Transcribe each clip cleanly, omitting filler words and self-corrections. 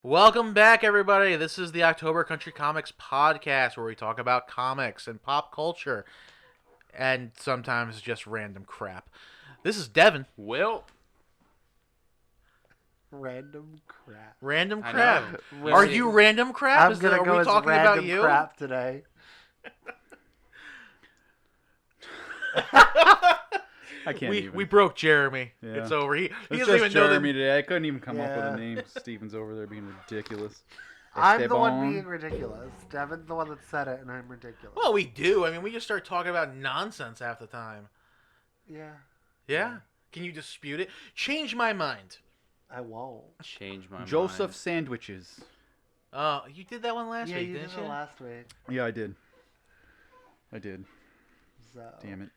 Welcome back, everybody. This is the October Country Comics Podcast, where we talk about comics and pop culture, and sometimes just random crap. This is Devon. Will. Random crap. Random I crap. know. Are you random crap? I'm gonna Are go we as talking random about you? crap today. I can't even. We broke Jeremy. Yeah. It's over. He It's doesn't just even know Jeremy that. today. I couldn't even come up with Yeah. a name. Steven's over there being ridiculous. I'm the one Devon. being ridiculous. Devin's the one that said it, and I'm ridiculous. Well, we do. I mean, we just start talking about nonsense half the time. Yeah, Yeah? Can you dispute it? Change my mind. I won't. Change my Joseph mind. Sandwiches. You did that one last Yeah, week, you didn't did you? it last week. Yeah, I did. So. Damn it.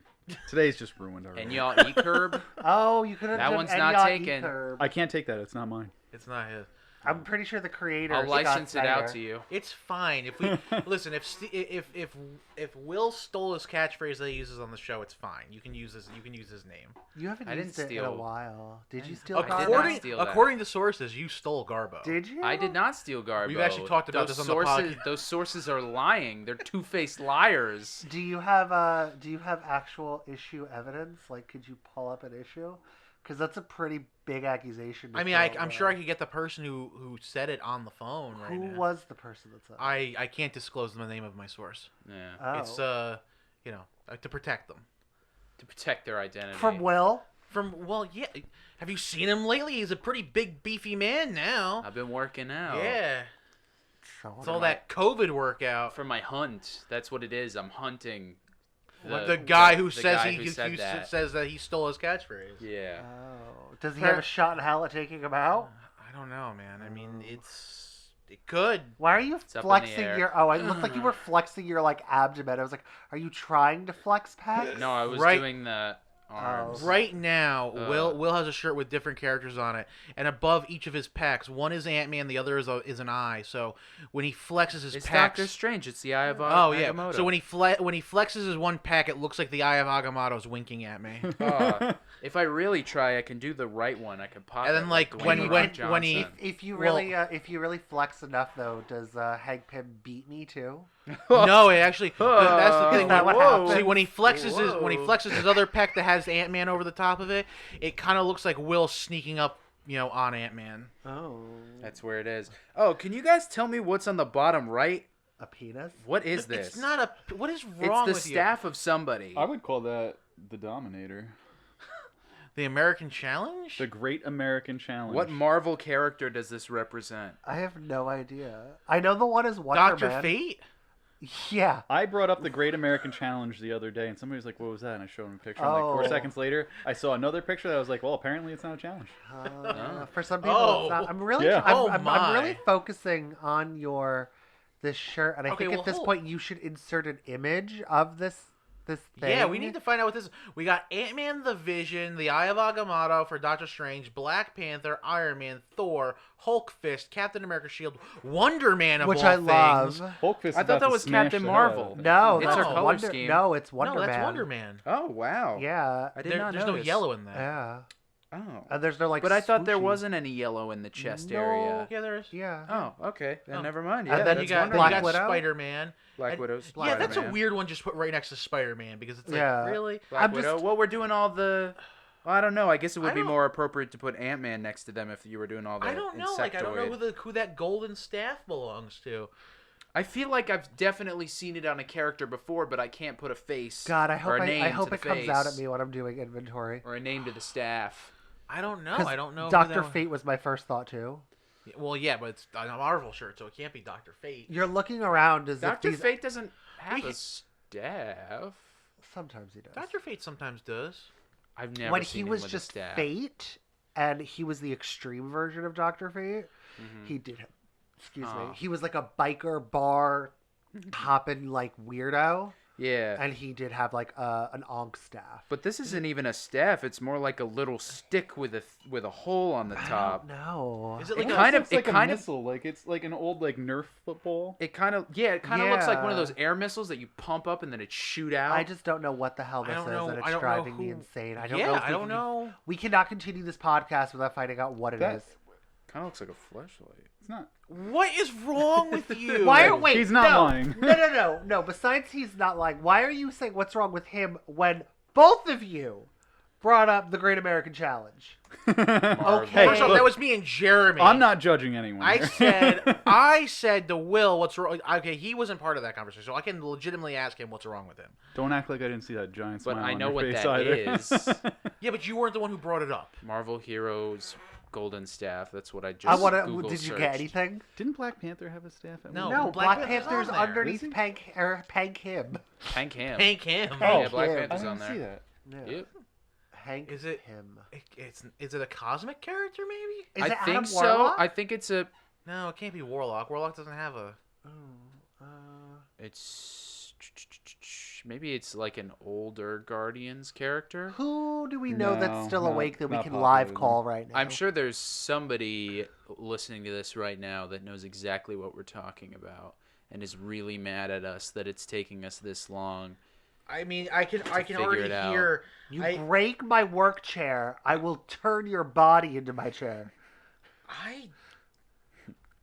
Today's just ruined already. And y'all e-curb? Oh, you could have That done one's any not on taken. E-curb. I can't take that. It's not mine. It's not his. I'm pretty sure the creator. I'll Scott license it out Snyder. to you. It's fine if we listen. If Will stole his catchphrase that he uses on the show, it's fine. You can use his name. You haven't I used didn't it in a steal- while. Did you steal I did not Garbo? steal that. According to sources, you stole Garbo. Did you? I did not steal Garbo. We've actually talked about those this on the sources, podcast. Those sources are lying. They're two-faced liars. Do you have actual issue evidence? Like, could you pull up an issue? Because that's a pretty big accusation. To I mean, throw I'm away. sure I could get the person who said it on the phone right Who now. was the person that said? I can't disclose the name of my source. Yeah. Oh. It's to protect them To protect their identity. From Will. yeah. Have you seen him lately? He's a pretty big beefy man now. I've been working out. Yeah. So It's all that COVID workout. For my hunt. That's what it is. I'm hunting. The guy who the says guy he who said that. says that he stole his catchphrase. Yeah. Oh, does he have a shot in hell at taking him out? I don't know, man. I mean, it could. Why are you up in the flexing air. your? Oh, it looked like you were flexing your like abdomen. I was like, are you trying to flex pecs? No, I was Right. doing the arms. Right now, Uh. Will has a shirt with different characters on it, and above each of his pecs, one is Ant-Man, the other is an eye. So when he flexes his It's pecs, Doctor Strange. It's the Eye of oh yeah. Agamotto. So when he flexes his one pack, it looks like the eye of Agamotto's winking at me. If I really try, I can do the right one. I can pop. And then, it like, Dwayne when- The when- Rock when he- Johnson. If you Well- really flex enough though, does Hank Pym beat me too? No, it actually. That's the thing. Is that what Whoa. happened? See, when he flexes his other pec that has Ant-Man over the top of it, it kind of looks like Will sneaking up, on Ant-Man. Oh, That's where it is. Oh, can you guys tell me what's on the bottom right? a penis. What is this? It's not a. What is It's wrong the with staff of somebody. I would call that the Dominator. you? The American Challenge. The Great American Challenge. What Marvel character does this represent? I have no idea. I know the one is Wonder Doctor Man. Fate. Yeah. I brought up the Great American Challenge the other day, and somebody was like, what was that? And I showed him a picture. And like 4 Oh. seconds later, I saw another picture that I was like, well, apparently it's not a challenge. For some people, Oh. it's not. I'm really, Yeah. Oh, I'm my. really focusing on this shirt, and I Okay, think well, at this hold- point you should insert an image of this thing. Yeah, we need to find out what this is. We got Ant-Man, the Vision, the Eye of Agamotto for Doctor Strange, Black Panther, Iron Man, Thor, Hulk Fist, Captain America Shield, Wonder Man of which all I things. love. Hulk Fist I is thought about that to was smash Captain the hell out of Marvel. it. No, It's that's our color Wonder. scheme. No, it's Wonder No, that's Man. Wonder Man. Oh wow. Yeah, I did not There's notice. no yellow in that. yeah. Oh. And there's no like. But I thought there swooshy- wasn't any yellow in the chest No. area. Yeah, there is. Yeah. Oh, okay. Then Oh. never mind. And Yeah, then You that's got, Wonder you Black Man. got Widow? Spider-Man. Black And- Widow's Yeah, that's a Spider-Man. weird one just put right next to Spider-Man because it's like, Yeah. really? Black I'm Widow. just- Well, we're doing all the. Well, I don't know. I guess it I would be don't- more appropriate to put Ant-Man next to them if you were doing all the. I don't know. Like, I don't know insectoid. who that golden staff belongs to. I feel like I've definitely seen it on a character before, but I can't put a face. God, I or hope a name I hope to it the comes out at face, me when I'm doing inventory. or a name to the staff. I don't know. 'Cause I don't know. who Doctor that- Fate was my first thought too. Well, yeah, but it's a Marvel shirt, so it can't be Doctor Fate. You're looking around as Doctor if these. Fate doesn't have We- a staff. Sometimes he does. Doctor Fate sometimes does. I've never When seen he him was with just a staff. Fate, and he was the extreme version of Doctor Fate. Mhm. He did. Excuse Oh. me. He was like a biker bar hopping like weirdo, Yeah. and he did have like an onk staff. But this isn't even a staff. It's more like a little stick with a hole on the top. No. Is it It like kind of- It's like it a kind of- missile. Like it's like an old like Nerf football. It kind of looks like one of Yeah. those air missiles that you pump up and then it shoot out. I just don't know what the hell I this don't is, know- and I it's don't know driving me who- insane. I don't yeah, know. If I we don't can- know. We cannot continue this podcast without finding out what it is. That- Kind of looks like a fleshlight. It's not. What is wrong with you? Wait, He's not no. lying. No. Besides, he's not lying. Why are you saying what's wrong with him when both of you brought up the Great American Challenge? Hey, First off, look, that was me and Jeremy. I'm not judging anyone. I said to Will, what's wrong? Okay, he wasn't part of that conversation, so I can legitimately ask him what's wrong with him. Don't act like I didn't see that giant smile But I on know your what face that either. is. Yeah, but you weren't the one who brought it up. Marvel Heroes Golden Staff. That's what I just I want to. Google Did you searched. get anything? Didn't Black Panther have a staff? At No. one No, point? Black Black Panther's Panther's on there. underneath Is he? Hank Him. Hank Ham. Hank him. Hank Yeah, Black Him. I Panther's didn't on there. see that. Yeah. Yep. Hank Is it- Him. Is it a cosmic character, maybe? Is I it think Adam so. Warlock? I think it's a. No, it can't be Warlock. Warlock doesn't have a... It's maybe it's like an older Guardians character. Who do we know that's No, still not- awake that we not can popular live then. call right now? I'm sure there's somebody listening to this right now that knows exactly what we're talking about and is really mad at us that it's taking us this long. I mean, I can figure already it out. hear... You I- break my work chair, I will turn your body into my chair.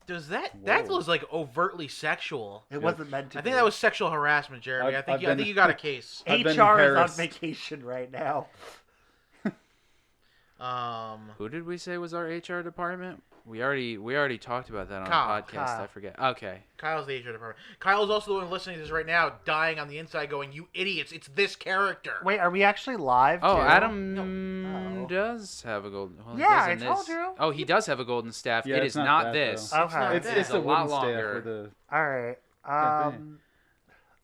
Does that Whoa. was like overtly sexual? It wasn't meant to I be. think that was sexual harassment, Jeremy. I've I think been- you got a case. I've been HR is on harassed. vacation right now. Who did we say was our HR department? We already talked about that on Kyle. the podcast. Kyle. I forget. Okay. Kyle's the HR department. Kyle's also the one listening to this right now, dying on the inside, going, "You idiots! It's this character." Wait, are we actually live? Oh, too? Adam Oh. does have a golden. Well, he Yeah, does in I told this. you. Oh, he does have a golden staff. Yeah, it it's is not not that, this. though. Okay. not It's that. it's a the lot wooden staff longer. with the. All right. Campaign.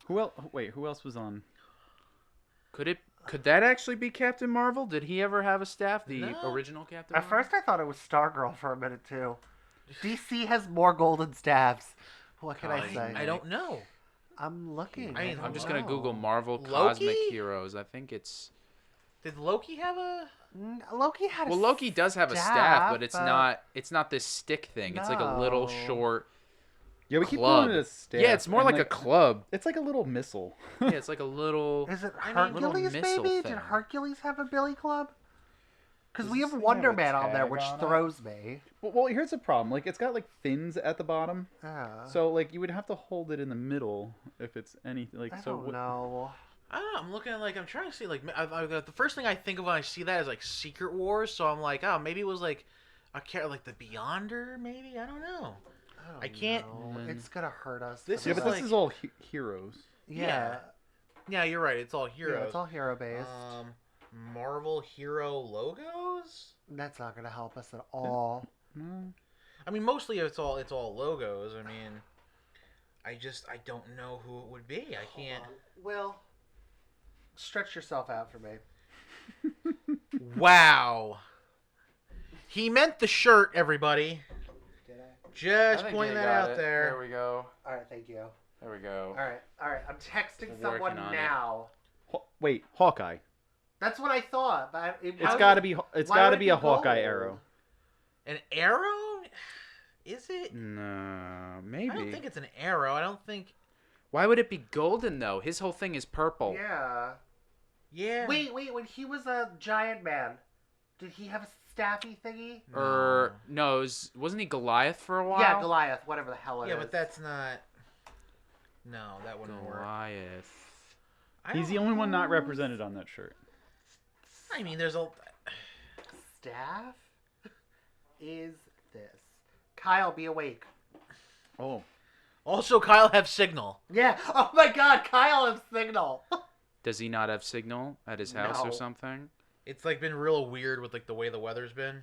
Who else? Wait, who else was on? Could that actually be Captain Marvel? Did he ever have a staff? The No. original Captain At Marvel? first, I thought it was Stargirl for a minute too. DC has more golden staffs. What can I say? I don't know. I'm looking. I mean, I'm just going gonna Google Marvel Loki? Cosmic Heroes. I think it's. Did Loki have a? Loki had. Well, Loki does have a staff, but it's not this stick thing. It's like a little No. short Yeah, we keep club. calling it a staff. Yeah, it's more and, like a club. It's like a little missile. Yeah, it's like a little. Is it I mean, Hercules, little missile maybe? thing. Did Hercules have a Billy Club? Because Does we this have thing Wonder have a Man on there, tag which on it? throws me. Well, here's the problem. Like, it's got like fins at the bottom, Yeah. so like you would have to hold it in the middle if it's anything. Like, I so don't know. I don't know. I'm looking at I'm trying to see the first thing I think of when I see that is like Secret Wars. So I'm like, oh, maybe it was like a character like the Beyonder. Maybe I don't know. I can't- know. It's gonna hurt us. This for Yeah, the but is this like- is all heroes. yeah. Yeah, you're right. It's all heroes. Yeah, it's all hero based. Marvel hero logos. That's not gonna help us at all. No. I mean, mostly it's all logos. I mean, I don't know who it would be. I can't. Will, stretch yourself out for me. Wow. He meant the shirt, everybody. Did I? Just I think pointing you that got out it. there. There we go. All right, thank you. There we go. All right. I'm texting We're someone working on it. now. Wait, Hawkeye. That's what I thought. But It's got to be. It's why got would to it be be a Hawkeye gold? arrow. An arrow? Is it? No, I maybe. don't think it's an arrow. I don't think. Why would it be golden though? His whole thing is purple. Yeah. Yeah. Wait. When he was a giant man, did he have a staffy thingy? Or no, wasn't he Goliath for a while? Yeah, Goliath. Whatever the hell it is. Yeah, but that's not. No, that wouldn't work. Goliath. I He's don't the only one not know. represented on that shirt. I mean, there's a. staff. Is this? Kyle, be awake. Oh, Also, Kyle have signal. Yeah. Oh my God, Kyle has signal. Does he not have signal at his house No. or something? It's like been real weird with like the way the weather's been.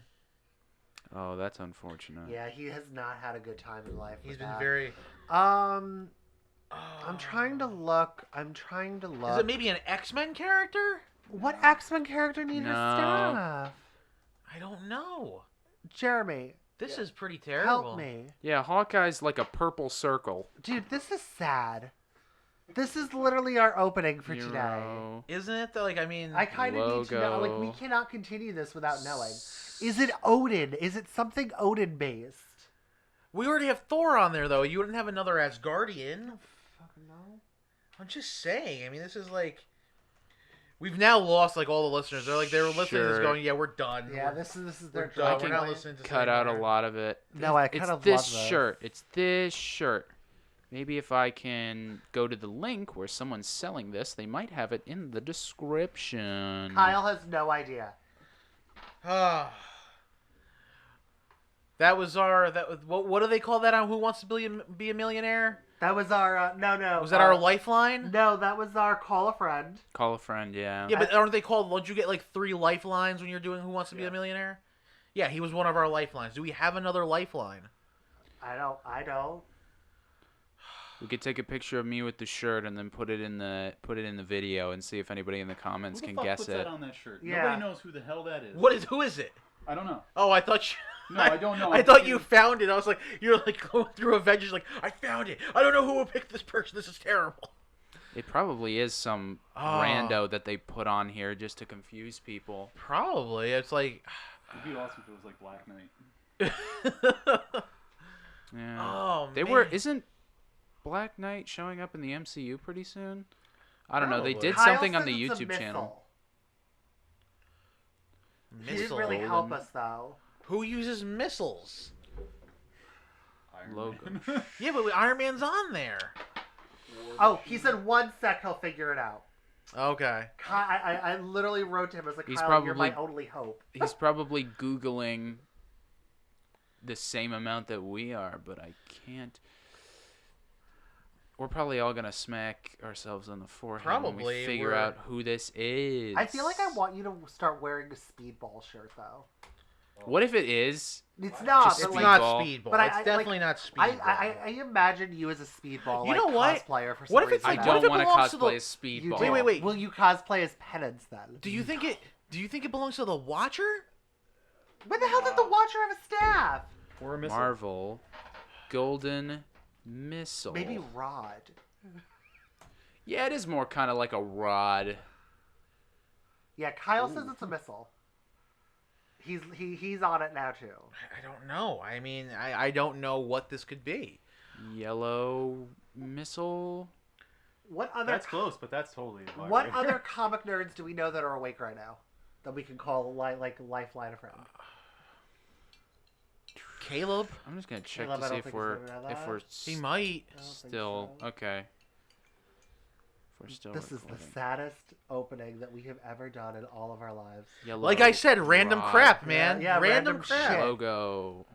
Oh, that's unfortunate. Yeah, he has not had a good time in life. He's with been that. very. I'm trying to look. Is it maybe an X-Men character? What X-Men character needed No. staff? I don't know. Jeremy, This is pretty terrible. help me. Yeah, Hawkeye's like a purple circle. Dude, this is sad. This is literally our opening for today. Hero. Isn't it though? Like, I mean, I kind of need to know. Like, we Logo. cannot continue this without knowing. Is it Odin? Is it something Odin based? we already have Thor on there though. You wouldn't have another Asgardian. Fucking no. I'm just saying. I mean, this is like. We've now lost like all the listeners. They were listening to this Sure. going, yeah, we're done. Yeah, We're this is their done. job. We're not listening to this Cut out a anymore. lot of it. No, I It's kind of this love this. shirt. It's this shirt. Maybe if I can go to the link where someone's selling this, they might have it in the description. Kyle has no idea. Ah. That was our. What do they call that on Who Wants to Be a Millionaire? That was our no. Was that our lifeline? No, that was our call a friend. Call a friend, yeah. Yeah, but aren't they called? Don't you get like 3 lifelines when you're doing Who Wants to Be a Millionaire? Yeah, he was one of our lifelines. Do we have another lifeline? I don't. We could take a picture of me with the shirt and then put it in the video and see if anybody in the comments Who the can fuck guess puts it. that on that shirt? Yeah. Nobody knows who the hell that is. Who is it? I don't know. Oh, I thought you. No, I don't know. I thought you found it. I was like, you're like going through Avengers, like, I found it. I don't know who will pick this person. This is terrible. It probably is some rando that they put on here just to confuse people. Probably. It's like. It'd be awesome if it was like Black Knight. Yeah. Oh, They man. were. Isn't Black Knight showing up in the MCU pretty soon? I don't know. They Probably. did Kyle something on says the it's a YouTube channel. missile. He didn't really help us though. Who uses missiles? Iron Logo. Man. Yeah, but Iron Man's on there. Oh, he said 1 sec, he'll figure it out. Okay. I literally wrote to him as like, He's Kyle, you're my probably- only hope. He's probably Googling the same amount that we are, but I can't. We're probably all gonna smack ourselves on the forehead when Probably, we figure we're- out who this is. I feel like I want you to start wearing a speedball shirt though. What if it is? It's not. Just But It's like, not Speedball. speedball. But It's definitely not speedball. I imagine you as a speedball You know what? cosplayer for some What if it's reason. like- I what if don't it want to belongs to the- cosplay as You Speedball. do. Wait. Will you cosplay as Penance then? Do you think it belongs to the Watcher? When the hell did the Watcher have a staff? Or a missile. Marvel, Golden Missile. Maybe Rod. Yeah, it is more kind of like a rod. Yeah, Kyle says it's a missile. He's on it now too. I don't know. I mean, I don't know what this could be. Yellow Missile. What other That's close, but that's totally. a what liar. other comic nerds do we know that are awake right now that we can call like lifeline a friend? Caleb? I'm just gonna check Caleb, to I see don't if think we're he's gonna know if that. we're He might. I don't think still so. okay. If we're still This is the recording. saddest opening that we have ever done in all of our lives. Yellow Like I said, random rod. crap, man. Yeah, random random crap. shit. Logo.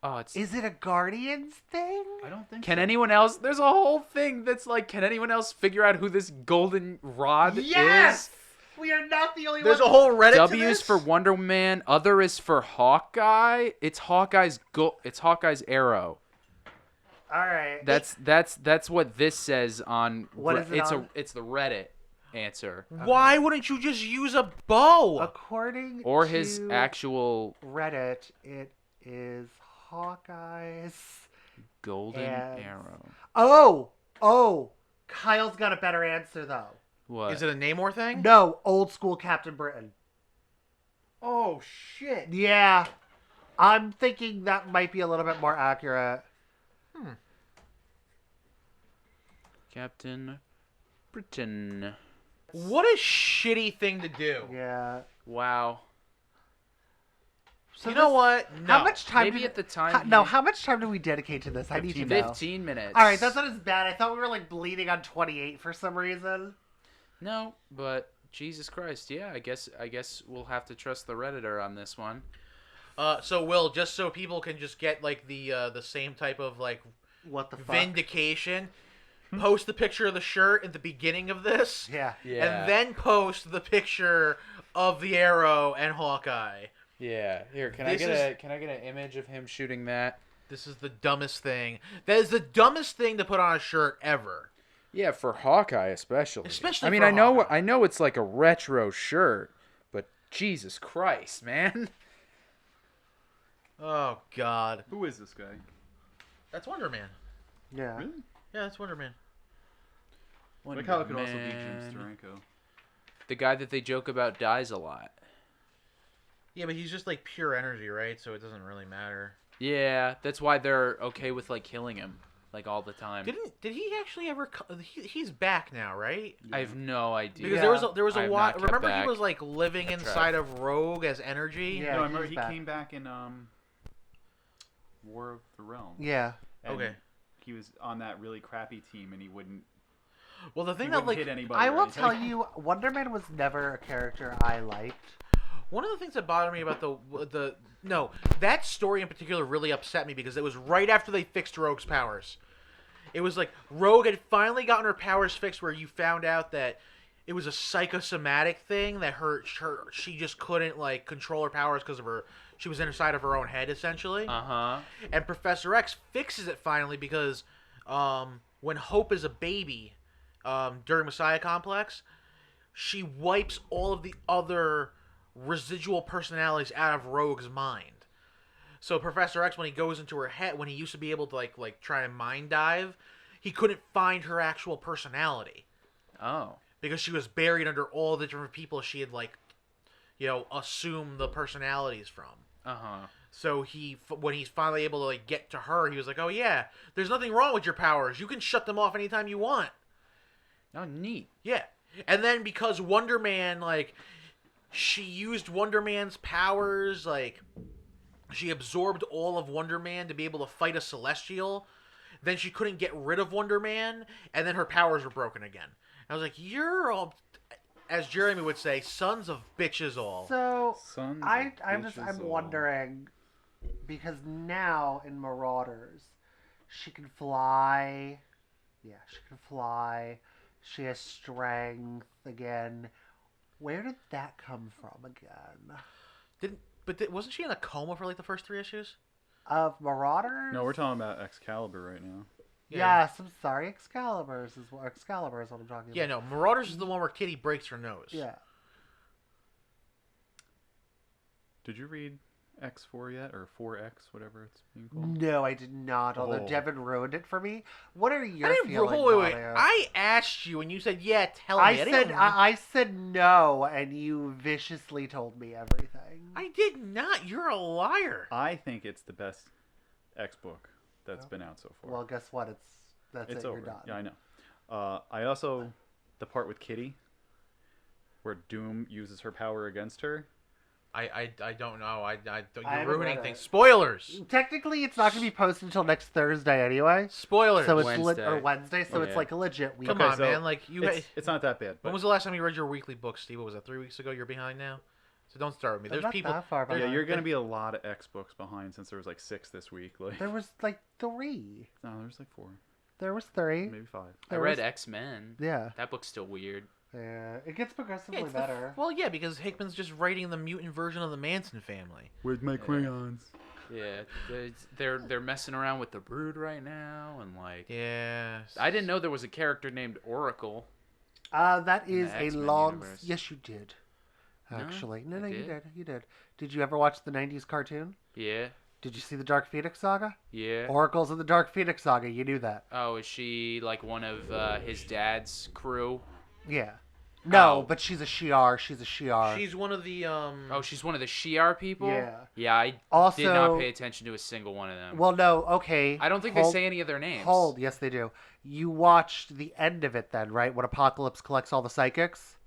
Oh, it's. Is it a Guardians thing? I don't think. Can so. anyone else? There's a whole thing that's like, can anyone else figure out who this golden rod Yes! is? We are not the only There's a ones. whole Reddit to W is this? for Wonder Man. Other is for Hawkeye. It's Hawkeye's It's Hawkeye's arrow. All right. That's what this says on. What is it on? It's the Reddit answer Why wouldn't you just use a bow? According or to his actual Reddit, it is Hawkeye's. golden And- arrow. Oh, Kyle's got a better answer though. What? Is it a Namor thing? No, old school Captain Britain. Oh, shit. Yeah, I'm thinking that might be a little bit more accurate. Captain Britain. What a shitty thing to do. Yeah. Wow. So You know this- what? No. How much time? Maybe did, at the time. No, how much time do we dedicate to this? I need to know. 15 minutes. All right, that's not as bad. I thought we were like bleeding on 28 for some reason. No, but Jesus Christ, yeah. I guess we'll have to trust the Redditor on this one. So Will, just so people can just get like the same type of like What the fuck? vindication, post the picture of the shirt at the beginning of this, Yeah. and then post the picture of the arrow and Hawkeye. Yeah. Here, can This can I get an image of him shooting that? This is the dumbest thing. That is the dumbest thing to put on a shirt ever. Yeah, for Hawkeye especially. Especially I mean, for I Hawkeye. know it's like a retro shirt, but Jesus Christ, man. Oh God, Who is this guy? that's Wonder Man. Yeah. Really? Yeah, that's Wonder Man. Like how it could also be Man. Jim Steranko. The guy that they joke about dies a lot. Yeah, but he's just like pure energy, right? So it doesn't really matter. Yeah, that's why they're okay with like killing him. like all the time. Did he actually ever? He's back now, right? I have no idea. Because Yeah. there was I a have while. not kept Remember, he back. was like living Kept inside track. of Rogue as energy. Yeah, no, I remember he's he back. came back in War of the Realms. Yeah. And Okay. He was on that really crappy team, and he wouldn't. Well, the He thing that wouldn't like hit anybody. I or will anything. tell you, Wonder Man was never a character I liked. one of the things that bothered me about that story in particular really upset me because it was right after they fixed Rogue's powers. It was like Rogue had finally gotten her powers fixed, where you found out that it was a psychosomatic thing that she just couldn't like control her powers because of her. She was inside of her own head essentially. Uh-huh. And Professor X fixes it finally because when Hope is a baby during Messiah Complex, she wipes all of the other residual personalities out of Rogue's mind. So Professor X, when he goes into her head, when he used to be able to like try and mind dive, he couldn't find her actual personality Oh. because she was buried under all the different people she had assumed the personalities from. Uh-huh. So when he's finally able to like get to her, he was like, "Oh yeah, there's nothing wrong with your powers. You can shut them off anytime you want." Oh, neat. Yeah. And then because Wonder Man, like, she used Wonder Man's powers, like, she absorbed all of Wonder Man to be able to fight a Celestial. Then she couldn't get rid of Wonder Man, and then her powers were broken again. I was like, you're all, as Jeremy would say, sons of bitches all. So Sons of I'm bitches all. wondering, because now in Marauders, she can fly. Yeah, she can fly. She has strength again. Where did that come from again? Wasn't she in a coma for like the first 3 issues? Of Marauders? No, we're talking about Excalibur right now. Yes, I'm sorry. Excalibur is what I'm talking about. Yeah, no. Marauders is the one where Kitty breaks her nose. Yeah. Did you read X4 yet, or 4X, whatever it's being called? No, I did not. Although Oh. Devon ruined it for me. What are your I didn't. feelings Wait. on it? I asked you, and you said, "Yeah, tell me." I said no, and you viciously told me everything. I did not. You're a liar. I think it's the best X book that's Oh. been out so far. Well, guess what? That's it's it. over. You're done. Yeah, I know. I also, the part with Kitty, where Doom uses her power against her. I don't know. I you're haven't ruining read things. it. Spoilers. Technically, it's not going to be posted until next Thursday anyway. Spoilers. So it's Wednesday. or Wednesday. So it's Yeah. like a legit week. Come Okay, on, so man. Like you. It's not that bad. When But was the last time you read your weekly book, Steve? What was that, 3 weeks ago? You're behind now. So don't start with me. I'm There's not people. that far yeah, behind. you're gonna be a lot of X books behind since there was like 6 this week. Like, There was like 3. no, there's like 4, There was 3. maybe 5. I There read was- X-Men. Yeah. That book's still weird. Yeah. It gets progressively it's better. well, yeah, because Hickman's just writing the mutant version of the Manson family. Where's my crayons? Yeah, they're messing around with the Brood right now, and like, Yeah. I didn't know there was a character named Oracle. That In is the a X-Men long. universe. Yes, you did. No, Actually, no, I you did. did. You did. Did you ever watch the '90s cartoon? Yeah, Did you see the Dark Phoenix saga? yeah. Oracle's in the Dark Phoenix saga. You knew that. Oh, is she like one of his dad's crew? Yeah. No, Oh. but she's a Shi'ar. She's a Shi'ar. She's one of the Oh, she's one of the Shi'ar people. Yeah. Yeah, I Also, did not pay attention to a single one of them. well, no, okay. I don't think hold, they say any of their names. Hold, yes, they do. You watched the end of it then, right? When Apocalypse collects all the psychics.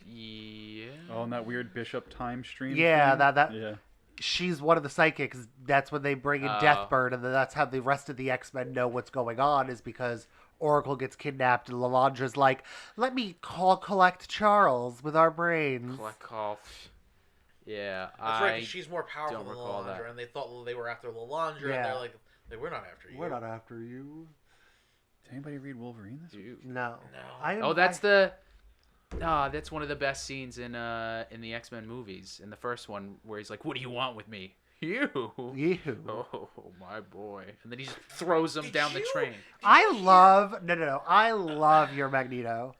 Yeah. Oh, and that weird Bishop time stream. Yeah, thing? that Yeah. she's one of the psychics. That's when they bring in Oh. Deathbird, and then that's how the rest of the X-Men know what's going on, is because Oracle gets kidnapped, and Lalandra's like, "Let me collect Charles with our brains." Kleckhoff. Yeah, That's right. 'Cause she's more powerful don't than recall Lalandra, that. and they thought they were after Lalandra, Yeah. and they're like, "We're not after you." We're not after you. Did anybody read Wolverine this week? Dude. No. No. Oh, that's that's one of the best scenes in the X-Men movies. In the first one, where he's like, "What do you want with me?" You. You. Oh, my boy. And then he just throws him down the train. I love I love your Magneto.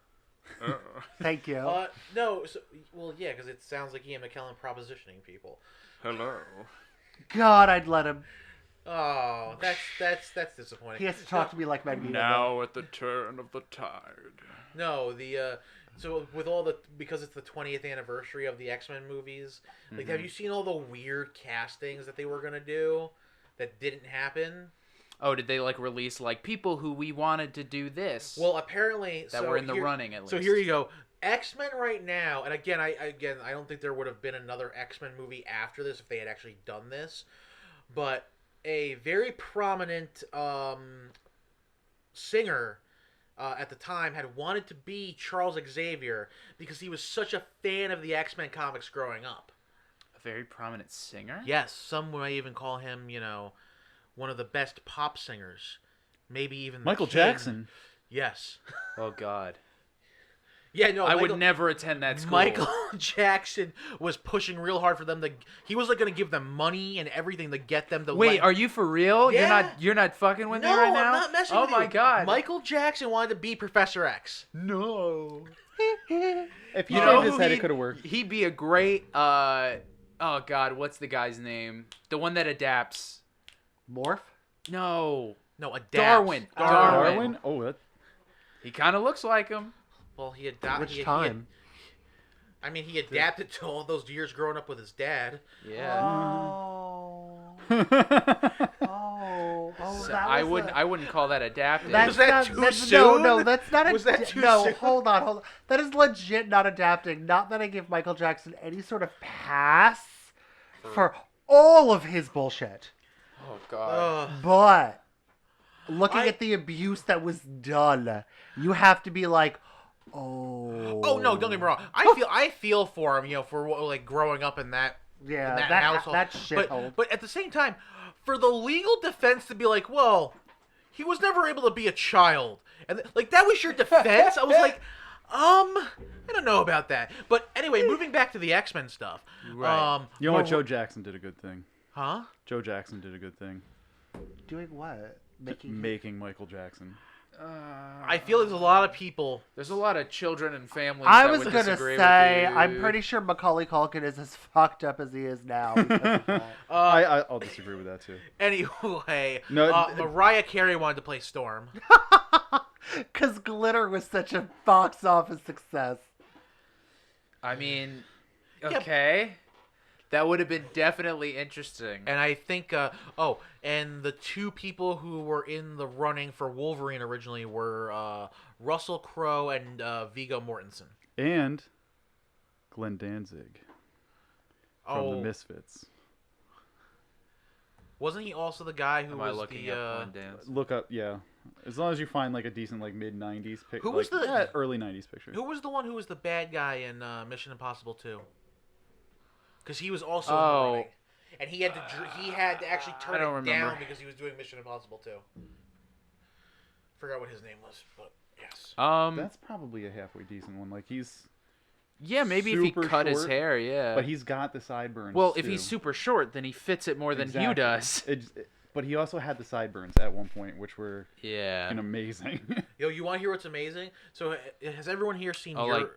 Thank you. No. Well, yeah, because it sounds like Ian McKellen propositioning people. Hello. God, I'd let him. Oh, that's disappointing. He has to talk to me like Magneto. Now at the turn of the tide. No, so with because it's the 20th anniversary of the X-Men movies, like, have you seen all the weird castings that they were gonna do that didn't happen? Oh, did they like release like people who we wanted to do this? Well, apparently that were in the running at least. So here you go. X-Men right now, and again, I don't think there would have been another X-Men movie after this if they had actually done this, but a very prominent singer at the time had wanted to be Charles Xavier because he was such a fan of the X-Men comics growing up. A very prominent singer? Yes, some might even call him, one of the best pop singers. Maybe even Michael king. Jackson. Yes. Oh, God. Yeah, no, I would never attend that school. Michael Jackson was pushing real hard for them to. He was like going to give them money and everything to get them to. Wait, are you for real? Yeah. You're not fucking with me No, right now? I'm not messing oh with you. my God. Michael Jackson wanted to be Professor X. No. If you You know shaved his who head, it could have worked. He'd be a great. Oh God, what's the guy's name? The one that adapts. Morph? No. No, adapt. Darwin. Darwin? Oh, that... He kind of looks like him. Well, he adapted. Which time? He adapted to all those years growing up with his dad. Yeah. Oh. Oh, So that I was wouldn't call that adapted. Was that too No, soon? that's not. Was that too no, soon? hold on. That is legit not adapting. Not that I give Michael Jackson any sort of pass for all of his bullshit, Oh God. but looking at the abuse that was done, you have to be like, oh. Oh no! Don't get me wrong. I feel for him. For like growing up in that. Yeah, in that household. that shithole. But at the same time, for the legal defense to be like, well, he was never able to be a child, and like that was your defense. I was like, I don't know about that. But anyway, moving back to the X-Men stuff. Right. You know what? Joe Jackson did a good thing. Huh? Joe Jackson did a good thing. Doing what? Making Michael Jackson. I feel there's a lot of people. There's a lot of children and families I that was would gonna disagree say, with you. I'm pretty sure Macaulay Culkin is as fucked up as he is now. Because of that. I'll disagree with that too. Anyway, No, Mariah Carey wanted to play Storm. Because Glitter was such a box office success. I mean, okay. That would have been definitely interesting. And I think, and the two people who were in the running for Wolverine originally were Russell Crowe and Viggo Mortensen. And Glenn Danzig from the Misfits. Wasn't he also the guy who Am I was looking the? up Glenn Danzig? Look up, yeah. As long as you find like a decent like mid '90s picture. Who was the- early '90s picture? Who was the one who was the bad guy in Mission Impossible 2? Because he was also in Oh. the running, and he had to actually turn I don't it down remember. because he was doing Mission Impossible 2. Forgot what his name was, but yes. That's probably a halfway decent one. Like he's, Yeah, maybe if he super cut his short, hair, yeah. but he's got the sideburns. Well, if too. he's super short, then he fits it more than Hugh Exactly. does. But he also had the sideburns at one point, which were Yeah. amazing. Yo, you want to hear what's amazing? So, has everyone here seen Oh, Euro? like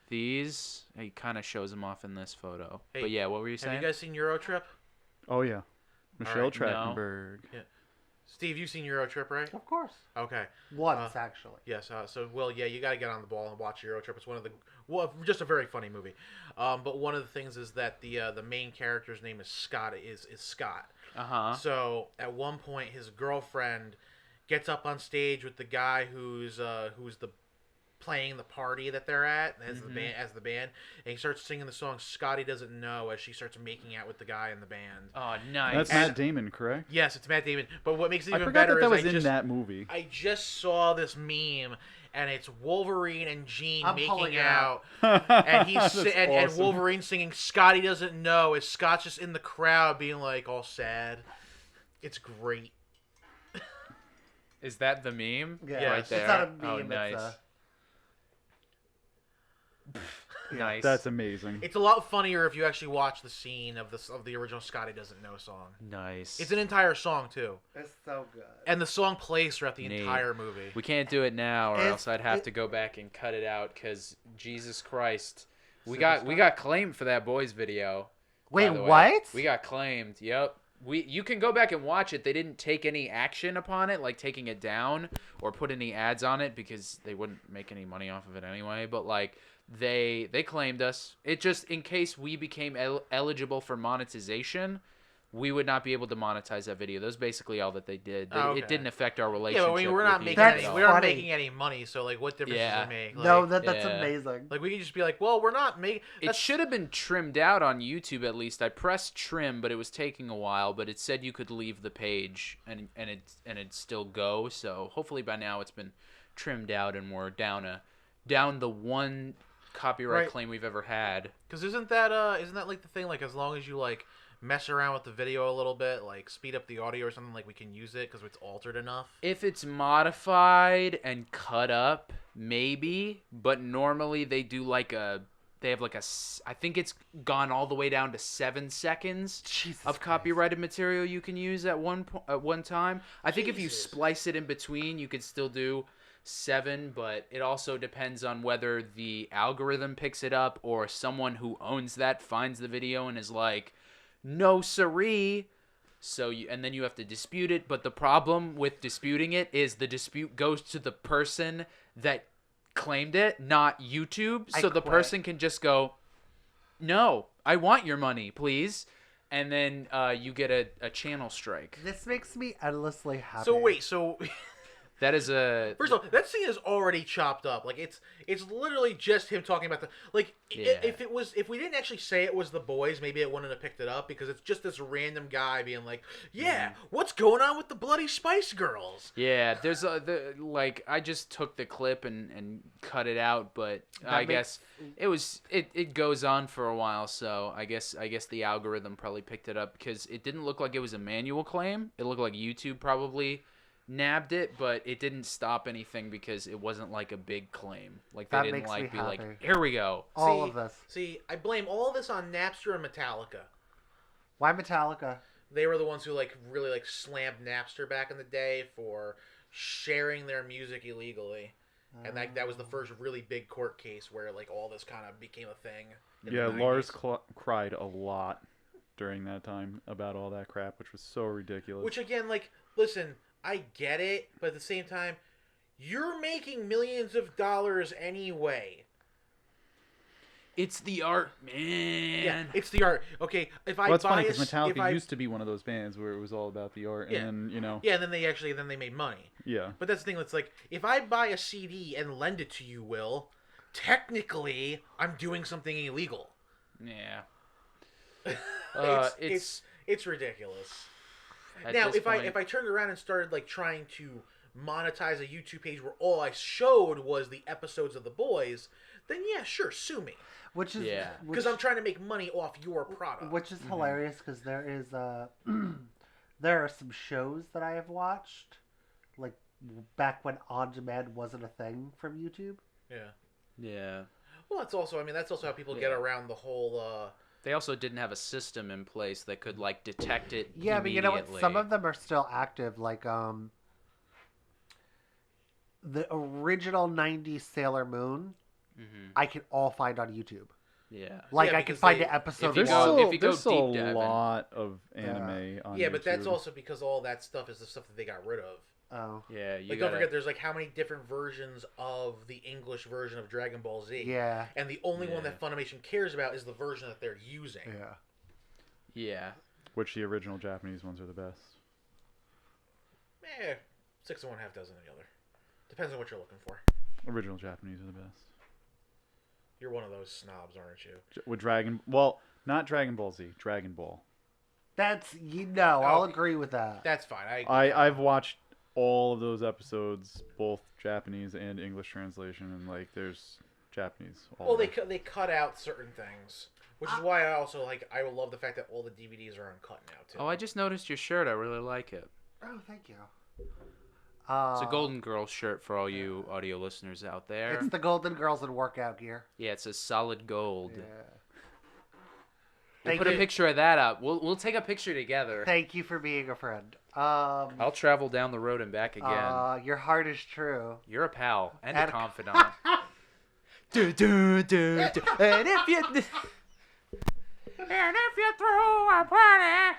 these? He kind of shows them off in this photo. Hey, But yeah, what were you Have saying? you guys seen Eurotrip? Oh yeah, Michelle right, no. Trachtenberg. Steve, you've seen Eurotrip, right? Of course. Okay. Once, actually. Yes. So, Will, yeah, you got to get on the ball and watch Eurotrip. It's one of the just a very funny movie. But one of the things is that the main character's name is Scott. Is Scott. Uh-huh. So at one point, his girlfriend gets up on stage with the guy who's the playing the party that they're at as the band, and he starts singing the song "Scotty Doesn't Know" as she starts making out with the guy in the band. Oh, nice. That's Matt Damon, correct? Yes, it's Matt Damon. But what makes it I even forgot better that is was in that movie. I just saw this meme, and it's Wolverine and Jean I'm pulling making it out, out. and he's That's and awesome. Wolverine singing "Scotty Doesn't Know" as Scott's just in the crowd being like all sad. It's great. Is that the meme? Yeah, Right it's there. not a meme. Oh, it's nice. Nice. That's amazing. It's a lot funnier if you actually watch the scene of the original "Scotty Doesn't Know" song. Nice. It's an entire song too, It's so good. and the song plays throughout the Neat. entire movie. We can't do it now, or If else I'd have it- to go back and cut it out. Cause Jesus Christ, we Superstar? got claimed for that boys video. Wait, by the way. what? We got claimed. Yep. You can go back and watch it. They didn't take any action upon it, like taking it down or put any ads on it because they wouldn't make any money off of it anyway. But like they claimed us. It just in case we became eligible for monetization, we would not be able to monetize that video. That was basically all that they did. Oh, It okay. didn't affect our Yeah, relationship. but we're not with making That's any. YouTube. We aren't funny. making any money. So like, what difference Yeah. does it make? Like, No, that's Yeah. amazing. like we could just be like, well, we're not making. It should have been trimmed out on YouTube at least. I pressed trim, but it was taking a while. But it said you could leave the page and it'd still go. So hopefully by now it's been trimmed out and we're down the one copyright Right. claim we've ever had. Because isn't that like the thing? Like as long as you like mess around with the video a little bit, like speed up the audio or something, like we can use it because it's altered enough. If it's modified and cut up, maybe. But normally they do they have I think it's gone all the way down to 7 seconds Jesus of Christ. copyrighted material you can use at one time. I think if you Jesus. splice it in between, you could still do 7, but it also depends on whether the algorithm picks it up or someone who owns that finds the video and is like, no siree. And then you have to dispute it. But the problem with disputing it is the dispute goes to the person that claimed it, not YouTube. I So the quit. person can just go, no, I want your money, please. And then you get a channel strike. This makes me endlessly happy. So wait, so That is a... first of all, that scene is already chopped up. Like it's literally just him talking about the like. Yeah. If we didn't actually say it was the boys, maybe it wouldn't have picked it up because it's just this random guy being like, yeah, what's going on with the Bloody Spice Girls? Yeah, there's I just took the clip and cut it out, but I guess it goes on for a while, so I guess the algorithm probably picked it up because it didn't look like it was a manual claim. It looked like YouTube probably nabbed it, but it didn't stop anything because it wasn't like a big claim. Like they That didn't makes like me be like, happy. here we go. All of this. See, I blame all this on Napster and Metallica. Why Metallica? They were the ones who like really like slammed Napster back in the day for sharing their music illegally. And that was the first really big court case where like all this kind of became a thing. in the Yeah, 90s. Lars cried a lot during that time about all that crap, which was so ridiculous. Which again, like, listen, I get it, but at the same time, you're making millions of dollars anyway. It's the art, man. Yeah, it's the art. Okay, if I well, it's buy funny a because s- Metallica if I- used to be one of those bands where it was all about the art, Yeah. and then yeah, and then they made money. yeah. But that's the thing. That's like, if I buy a CD and lend it to you, Will, technically I'm doing something illegal. Yeah. It's ridiculous. At Now, this if point- I turned around and started like trying to monetize a YouTube page where all I showed was the episodes of The Boys, then yeah, sure, sue me, Which is Yeah. because I'm trying to make money off your product. Which is hilarious because there is there are some shows that I have watched, like back when on demand wasn't a thing from YouTube. Yeah. Yeah. Well, that's also how people get Yeah. around the whole. They also didn't have a system in place that could like detect it. Yeah, but you know what? immediately. Some of them are still active. Like the original '90s Sailor Moon, Mhm. I can all find on YouTube. Yeah. Like Yeah, I can because find they- the episode. If you There's go- one. still, if you go there's still deep, a Devon. lot of anime on Yeah, but that's YouTube. also because all that stuff is the stuff that they got rid of. Oh, Yeah, you Like, gotta, don't forget, there's like how many different versions of the English version of Dragon Ball Z. yeah, And the only one Yeah. that Funimation cares about is the version that they're using. yeah. Yeah. Which the original Japanese ones are the best. 6 and 1/2 dozen of the other. Depends on what you're looking for. Original Japanese are the best. You're one of those snobs, aren't you? With not Dragon Ball Z, Dragon Ball. That's I'll Oh, agree with that. That's fine. I've watched all of those episodes, both Japanese and English translation, and like there's Japanese. Well, there. they cut out certain things, which is why I also I love the fact that all the DVDs are uncut now too. Oh, I just noticed your shirt. I really like it. Oh, thank you. It's a Golden Girls shirt for all you audio listeners out there. It's the Golden Girls in workout gear. Yeah, it's a solid gold. Yeah. We'll Thank put a you. picture of that up. We'll take a picture together. Thank you for being a friend. I'll travel down the road and back again. Your heart is true. You're a pal and And a a- confidant. And if you throw a party.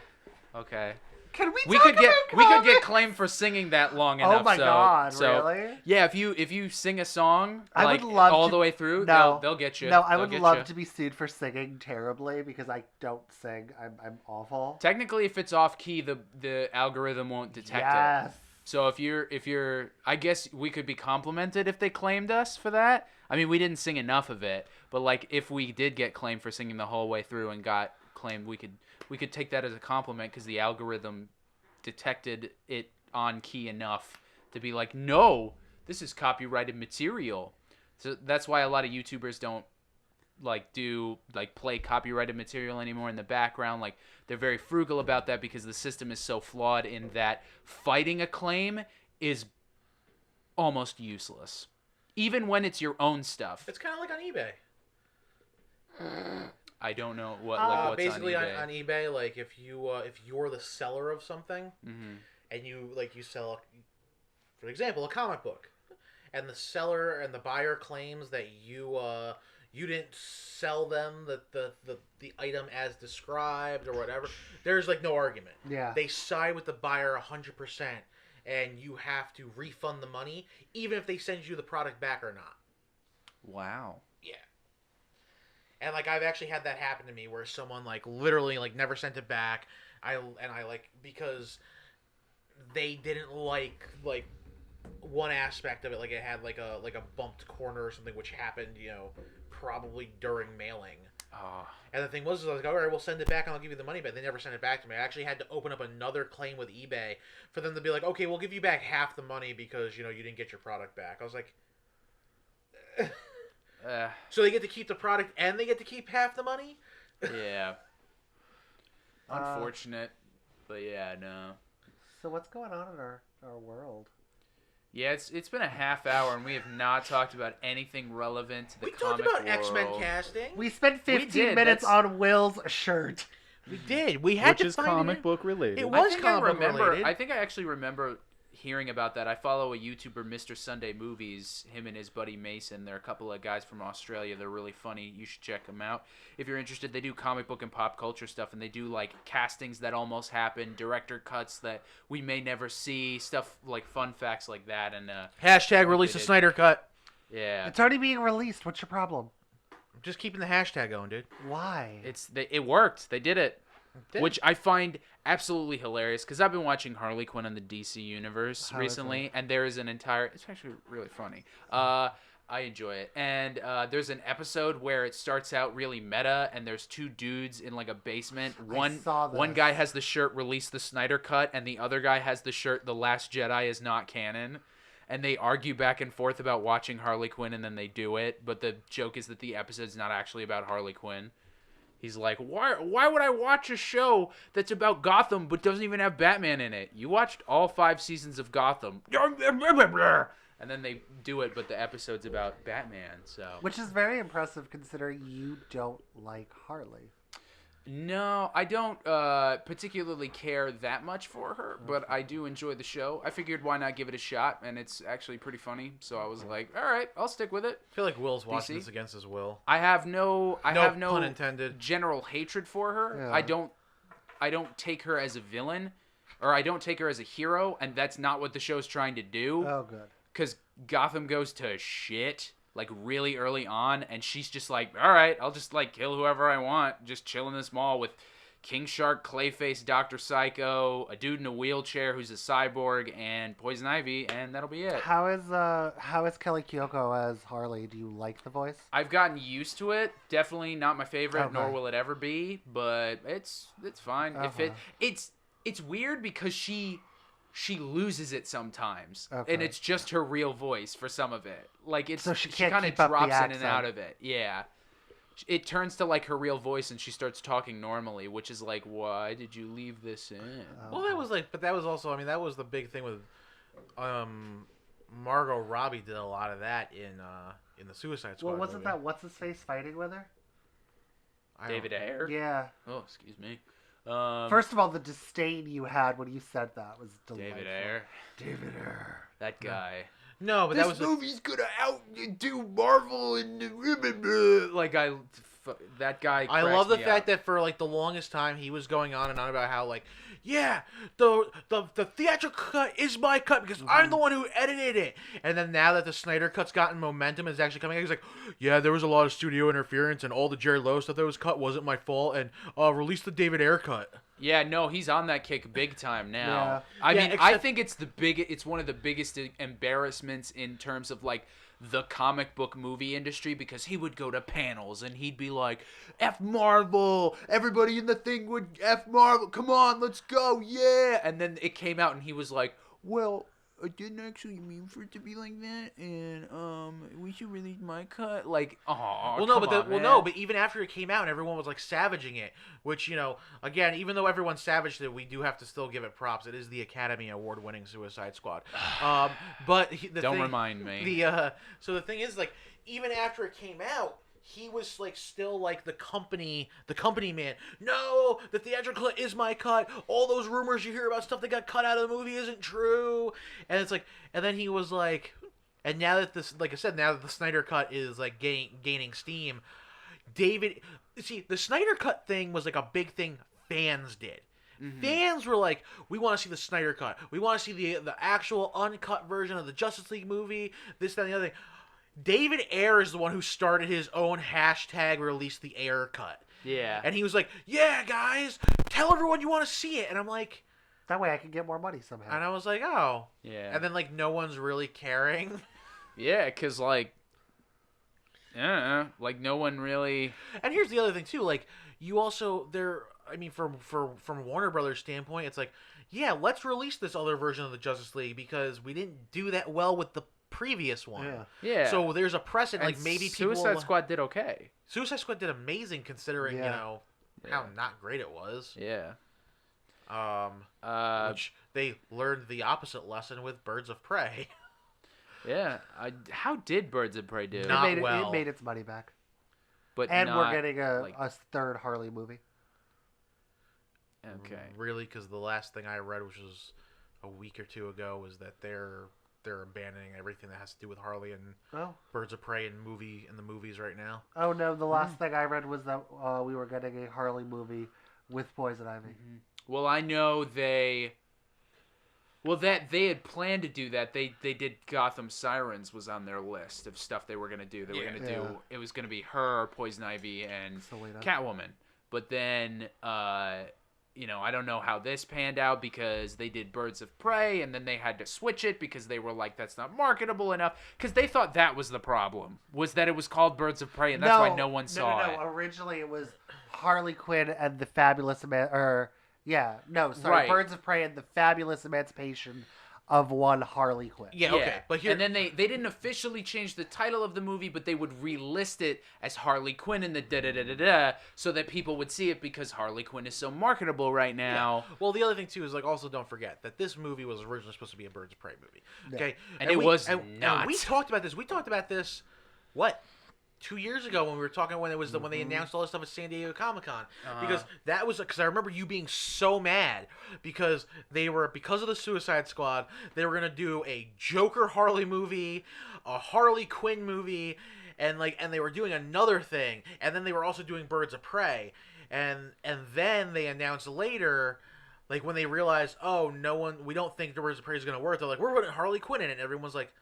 Okay. Can we talk could get about we could get comics? claimed for singing that long enough. Oh my so, God, so, really? Yeah, if you sing a song I like would love all to, the way through, no, they'll get you. No, I They'll would get love you. to be sued for singing terribly because I don't sing. I'm awful. Technically, if it's off key, the algorithm won't detect it. Yes. So if you're, I guess we could be complimented if they claimed us for that. I mean, we didn't sing enough of it, but like if we did get claimed for singing the whole way through and got claimed, we could take that as a compliment because the algorithm detected it on key enough to be like, no, this is copyrighted material. So that's why a lot of YouTubers don't play copyrighted material anymore in the background. Like they're very frugal about that because the system is so flawed in that fighting a claim is almost useless, even when it's your own stuff. It's kind of like on eBay. I don't know what's basically on eBay. On eBay, like if you're the seller of something Mm-hmm. and you sell, for example, a comic book, and the seller and the buyer claims that you didn't sell them the item as described or whatever, there's like no argument. Yeah. They side with the buyer 100%, and you have to refund the money even if they send you the product back or not. Wow. Yeah. And like I've actually had that happen to me where someone like literally like never sent it back. I like because they didn't like one aspect of it, like it had like a bumped corner or something, which happened, probably during mailing. Oh. And the thing was, I was like, all right, we'll send it back and I'll give you the money back. They never sent it back to me. I actually had to open up another claim with eBay for them to be like, okay, we'll give you back half the money because, you didn't get your product back. I was like, so they get to keep the product and they get to keep half the money? Yeah. Unfortunate. But yeah, no. So what's going on in our world? Yeah, it's been a half hour and we have not talked about anything relevant to the We comic talked about world. X-Men casting. We spent 15 did, minutes that's- on Will's shirt. We did. We had Which to is find comic it. book related. It I was think I comic book remember. related. I think I actually remember hearing about that. I follow a YouTuber, Mr. Sunday Movies. Him and his buddy Mason. They're a couple of guys from Australia. They're really funny. You should check them out if you're interested. They do comic book and pop culture stuff, and they do like castings that almost happen, director cuts that we may never see, stuff like fun facts like that. And Hashtag release a did. Snyder cut. yeah, It's already being released. What's your problem? I'm just keeping the hashtag going, dude. Why? it worked. They did it. Did. Which I find absolutely hilarious because I've been watching Harley Quinn on the DC Universe How is recently, and there is an entire. It's actually really funny. I enjoy it, and there's an episode where it starts out really meta, and there's two dudes in like a basement. saw One this. guy has the shirt "Release the Snyder Cut," and the other guy has the shirt "The Last Jedi is not canon." And they argue back and forth about watching Harley Quinn, and then they do it. But the joke is that the episode's not actually about Harley Quinn. He's like, why would I watch a show that's about Gotham but doesn't even have Batman in it? You watched all 5 seasons of Gotham. And then they do it, but the episode's about Batman, so... Which is very impressive considering you don't like Harley. No, I don't particularly care that much for her, but I do enjoy the show. I figured why not give it a shot, and it's actually pretty funny, so I was like, all right, I'll stick with it. I feel like Will's watching DC? this against his will. I have no pun intended. general hatred for her. Yeah. I don't take her as a villain, or I don't take her as a hero, and that's not what the show's trying to do. Oh, good. Because Gotham goes to shit like really early on, and she's just like, all right, I'll just like kill whoever I want, just chill in this mall with King Shark, Clayface, Dr. Psycho, a dude in a wheelchair who's a cyborg, and Poison Ivy, and that'll be it. How is Kelly Kyoko as Harley? Do you like the voice? I've gotten used to it. Definitely not my favorite, Okay. nor will it ever be. But it's fine. If Okay. it's weird because she loses it sometimes, Okay. and it's just her real voice for some of it. Like it's So she can't kind of keep up the drops in and accent. out of it. Yeah, it turns to like her real voice, and she starts talking normally, which is like, why did you leave this in? Well, that was but that was also, I mean, that was the big thing with, Margot Robbie did a lot of that in the Suicide Squad. Well, wasn't movie. that what's his face fighting with her? I don't- David Ayer. Yeah. Oh, excuse me. First of all, the disdain you had when you said that was delightful. David Ayer. David Ayer. That guy. No, but that was movie's gonna outdo Marvel and like I that guy. I love the fact that for like the longest time he was going on and on about how like, yeah, the theatrical cut is my cut because I'm the one who edited it. And then now that the Snyder cut's gotten momentum and is actually coming out, he's like, yeah, there was a lot of studio interference and all the Jared Leto stuff that was cut wasn't my fault, and release the David Ayer cut. Yeah, no, he's on that kick big time now. Yeah. I Yeah, mean, I except- think it's one of the biggest embarrassments in terms of like the comic book movie industry, because he would go to panels and he'd be like, F Marvel, everybody in the thing would F Marvel, come on, let's go, yeah. And then it came out and he was like, well, I didn't actually mean for it to be like that, and we should release my cut. Like, oh, Well, no, come but on, man. but even after it came out and everyone was like savaging it, which, you know, again, even though everyone savaged it, we do have to still give it props. It is the Academy Award-winning Suicide Squad. Don't remind me. So the thing is, like, even after it came out, he was like still like the company man. No, the theatrical cut is my cut. All those rumors you hear about stuff that got cut out of the movie isn't true. And it's like, and then he was like, and now that this, like I said, now that the Snyder cut is like gaining steam, see, the Snyder cut thing was like a big thing fans did. Fans were like, we want to see the Snyder cut. We want to see the actual uncut version of the Justice League movie. This, that, and the other thing. David Ayer is the one who started his own hashtag release the Ayer cut. Yeah. And he was like, yeah, guys, tell everyone you want to see it. And I'm like... That way I can get more money somehow. And I was like, oh. Yeah. And then, like, no one's really caring. Yeah, because, like, like, no one really... And here's the other thing, too. Like, you also... I mean, from Warner Brothers' standpoint, it's like, yeah, let's release this other version of the Justice League because we didn't do that well with the previous one. Yeah. Yeah. So there's a precedent, And like maybe people... Suicide Squad did okay. Suicide Squad did amazing considering, you Yeah. know, how not great it was. Yeah. Which they learned the opposite lesson with Birds of Prey. Yeah. How did Birds of Prey do? Not it well. made its money back. But And not, we're getting like, a third Harley movie. Okay. Really, because the last thing I read, which was a week or two ago, was that they're abandoning everything that has to do with Harley and Oh. Birds of Prey in the movies right now. Oh, no, the last thing I read was that we were getting a Harley movie with Poison Ivy. Well, I know they... Well, that they had planned to do that. They did Gotham Sirens was on their list of stuff they were going to do. They were going to Yeah. do... It was going to be her, Poison Ivy, and Selena. Catwoman. But then... you know, I don't know how this panned out because they did Birds of Prey and then they had to switch it because they were like, that's not marketable enough. Because they thought that was the problem, was that it was called Birds of Prey and that's why no one saw it. Originally it was Harley Quinn and the Fabulous Right. Birds of Prey and the Fabulous Emancipation of one Harley Quinn. Yeah, okay. But here, And then they didn't officially change the title of the movie, but they would relist it as Harley Quinn in the da-da-da-da-da so that people would see it because Harley Quinn is so marketable right now. well, the other thing too is like also don't forget that this movie was originally supposed to be a Birds of Prey movie. Okay, And it was and not. we talked about this. We talked about this. What? 2 years ago when we were talking when they announced all this stuff at San Diego Comic-Con, because that was because I remember you being so mad because because of the Suicide Squad they were gonna do a Joker Harley movie, a Harley Quinn movie, and they were doing another thing, and then they were also doing Birds of Prey, and then they announced later. Like when they realized, we don't think the Birds of Prey is gonna work. They're like, we're putting Harley Quinn in it. And everyone's like,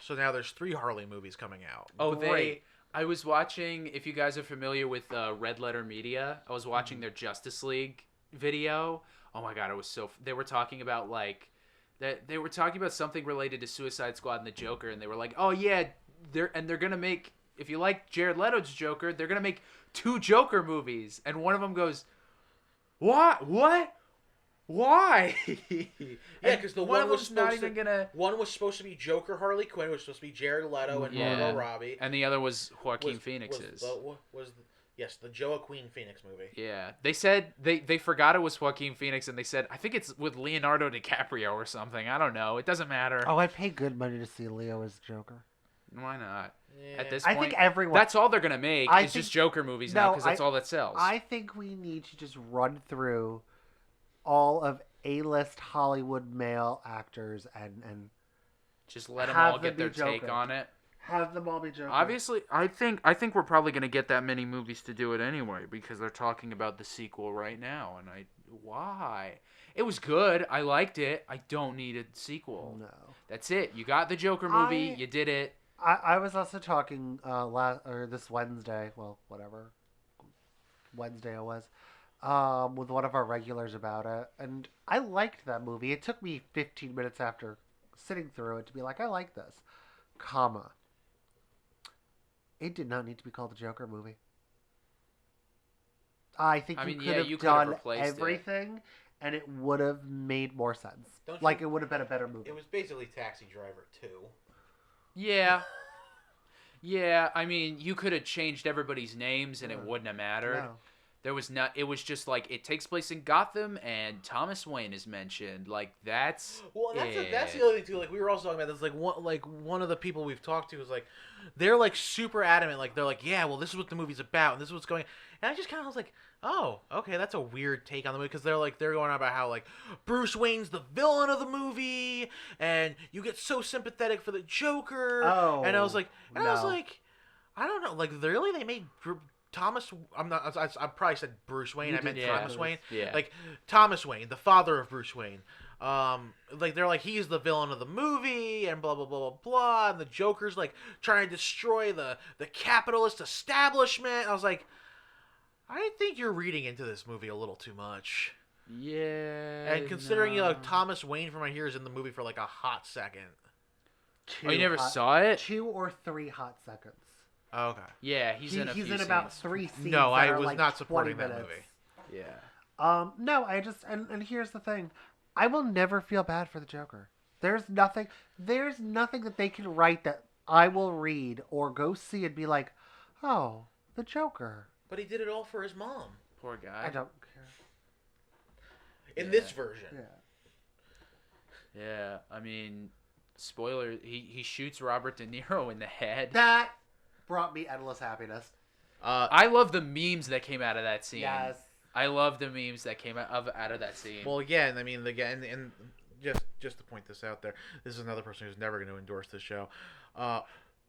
so now there's 3 Harley movies coming out. Oh, Great. I was watching, if you guys are familiar with Red Letter Media, I was watching their Justice League video. Oh my god, it was they were talking about they were talking about something related to Suicide Squad and the Joker, and they were like, oh yeah, they're gonna make, if you like Jared Leto's Joker, they're gonna make 2 Joker movies. And one of them goes, what? Why? Yeah, because the one was not even gonna. One was supposed to be Joker Harley Quinn, which was supposed to be Jared Leto and Margot Robbie, and the other was Joaquin Phoenix's. The Joaquin Phoenix movie. Yeah, they said they forgot it was Joaquin Phoenix, and they said I think it's with Leonardo DiCaprio or something. I don't know. It doesn't matter. Oh, I'd pay good money to see Leo as Joker. Why not? Yeah. At this I point, think everyone. that's all they're gonna make. I It's think- just Joker movies now No, because that's all that sells. I think we need to just run through all of A-list Hollywood male actors and just let them have all them get their be take Joker. on it. Have them all be Joker. Obviously, I think we're probably gonna get that many movies to do it anyway because they're talking about the sequel right now, and why? It was good. I liked it. I don't need a sequel. No. That's it. You got the Joker movie. You did it. I was also talking this Wednesday, well, whatever Wednesday it was, with one of our regulars about it, and I liked that movie. It took me 15 minutes after sitting through it to be like, I like this, comma. It did not need to be called the Joker movie. I think you could have done everything, and it would have made more sense. It would have been a better movie. It was basically Taxi Driver 2. Yeah. Yeah, I mean, you could have changed everybody's names and it wouldn't have mattered. No. There was not. It was just like it takes place in Gotham and Thomas Wayne is mentioned. Like that's. Well, that's the other thing too. Like we were also talking about this. One of the people we've talked to is like, they're like super adamant. Like they're like, yeah, well, this is what the movie's about and this is what's going. And I just kind of was like, oh, okay, that's a weird take on the movie because they're going on about how like Bruce Wayne's the villain of the movie and you get so sympathetic for the Joker. Oh, and I was like, no. I don't know, like really they made Thomas. I probably said Bruce Wayne. I meant Thomas Wayne. Yeah. Like Thomas Wayne, the father of Bruce Wayne. Like they're like he's the villain of the movie and blah blah blah blah blah. And the Joker's like trying to destroy the capitalist establishment. I was like, I think you're reading into this movie a little too much. Yeah. And considering Thomas Wayne from right here is in the movie for like a hot second. Oh, you never saw it? 2 or 3 hot seconds. Oh, okay. Yeah, he's in a few in about scenes. 3 scenes. No, I that are was like not supporting 20 that minutes. movie. Yeah. No, I just and here's the thing. I will never feel bad for the Joker. There's nothing that they can write that I will read or go see and be like, "Oh, the Joker." But he did it all for his mom. Poor guy. I don't care. In this version. Yeah. Yeah, I mean, spoiler, he shoots Robert De Niro in the head. That brought me endless happiness. I love the memes that came out of that scene. Yes. I love the memes that came out of that scene. Well, again, I mean, again, and just to point this out there, this is another person who's never going to endorse this show.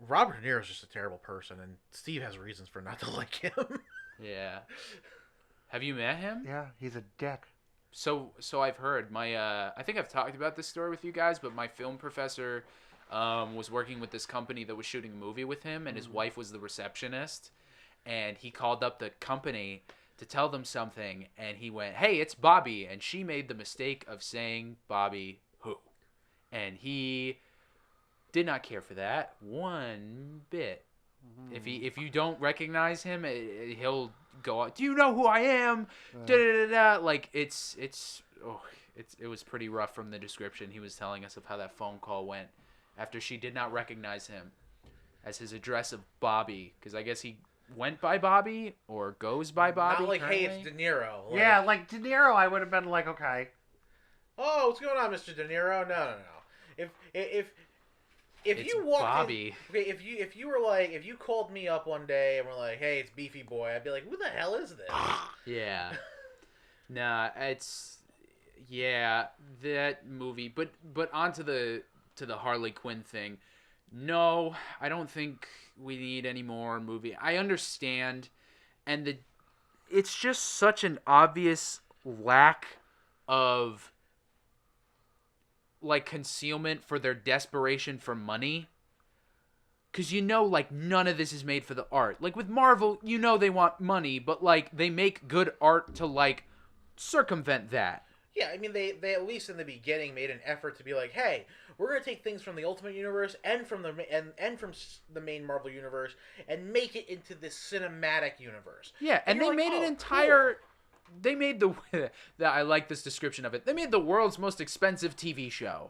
Robert De Niro is just a terrible person, and Steve has reasons for not to like him. Yeah. Have you met him? Yeah, he's a dick. So I've heard. I think I've talked about this story with you guys, but my film professor was working with this company that was shooting a movie with him, and his wife was the receptionist, and he called up the company to tell them something, and he went, "Hey, it's Bobby," and she made the mistake of saying Bobby who, and he did not care for that one bit. If you don't recognize him, he'll go out. Do you know who I am? Da da da da. Like it was pretty rough from the description he was telling us of how that phone call went after she did not recognize him as his address of Bobby, because I guess he went by Bobby or goes by Bobby. Not like, currently. hey, it's De Niro. Like, Yeah, like De Niro, I would have been like, okay. Oh, what's going on, Mr. De Niro? No. If It's you walked Bobby. in, okay, if you were like, if you called me up one day and were like, hey, it's Beefy Boy, I'd be like, who the hell is this? Yeah. Nah, that movie. But onto the Harley Quinn thing. No, I don't think we need any more movie. I understand, and it's just such an obvious lack of like concealment for their desperation for money. Cause like none of this is made for the art. Like with Marvel, they want money, but like they make good art to like circumvent that. Yeah, I mean they at least in the beginning made an effort to be like, hey, we're gonna take things from the Ultimate Universe and from the main Marvel universe and make it into this cinematic universe. Yeah, and they made an entire. Cool. They made I like this description of it. They made the world's most expensive TV show.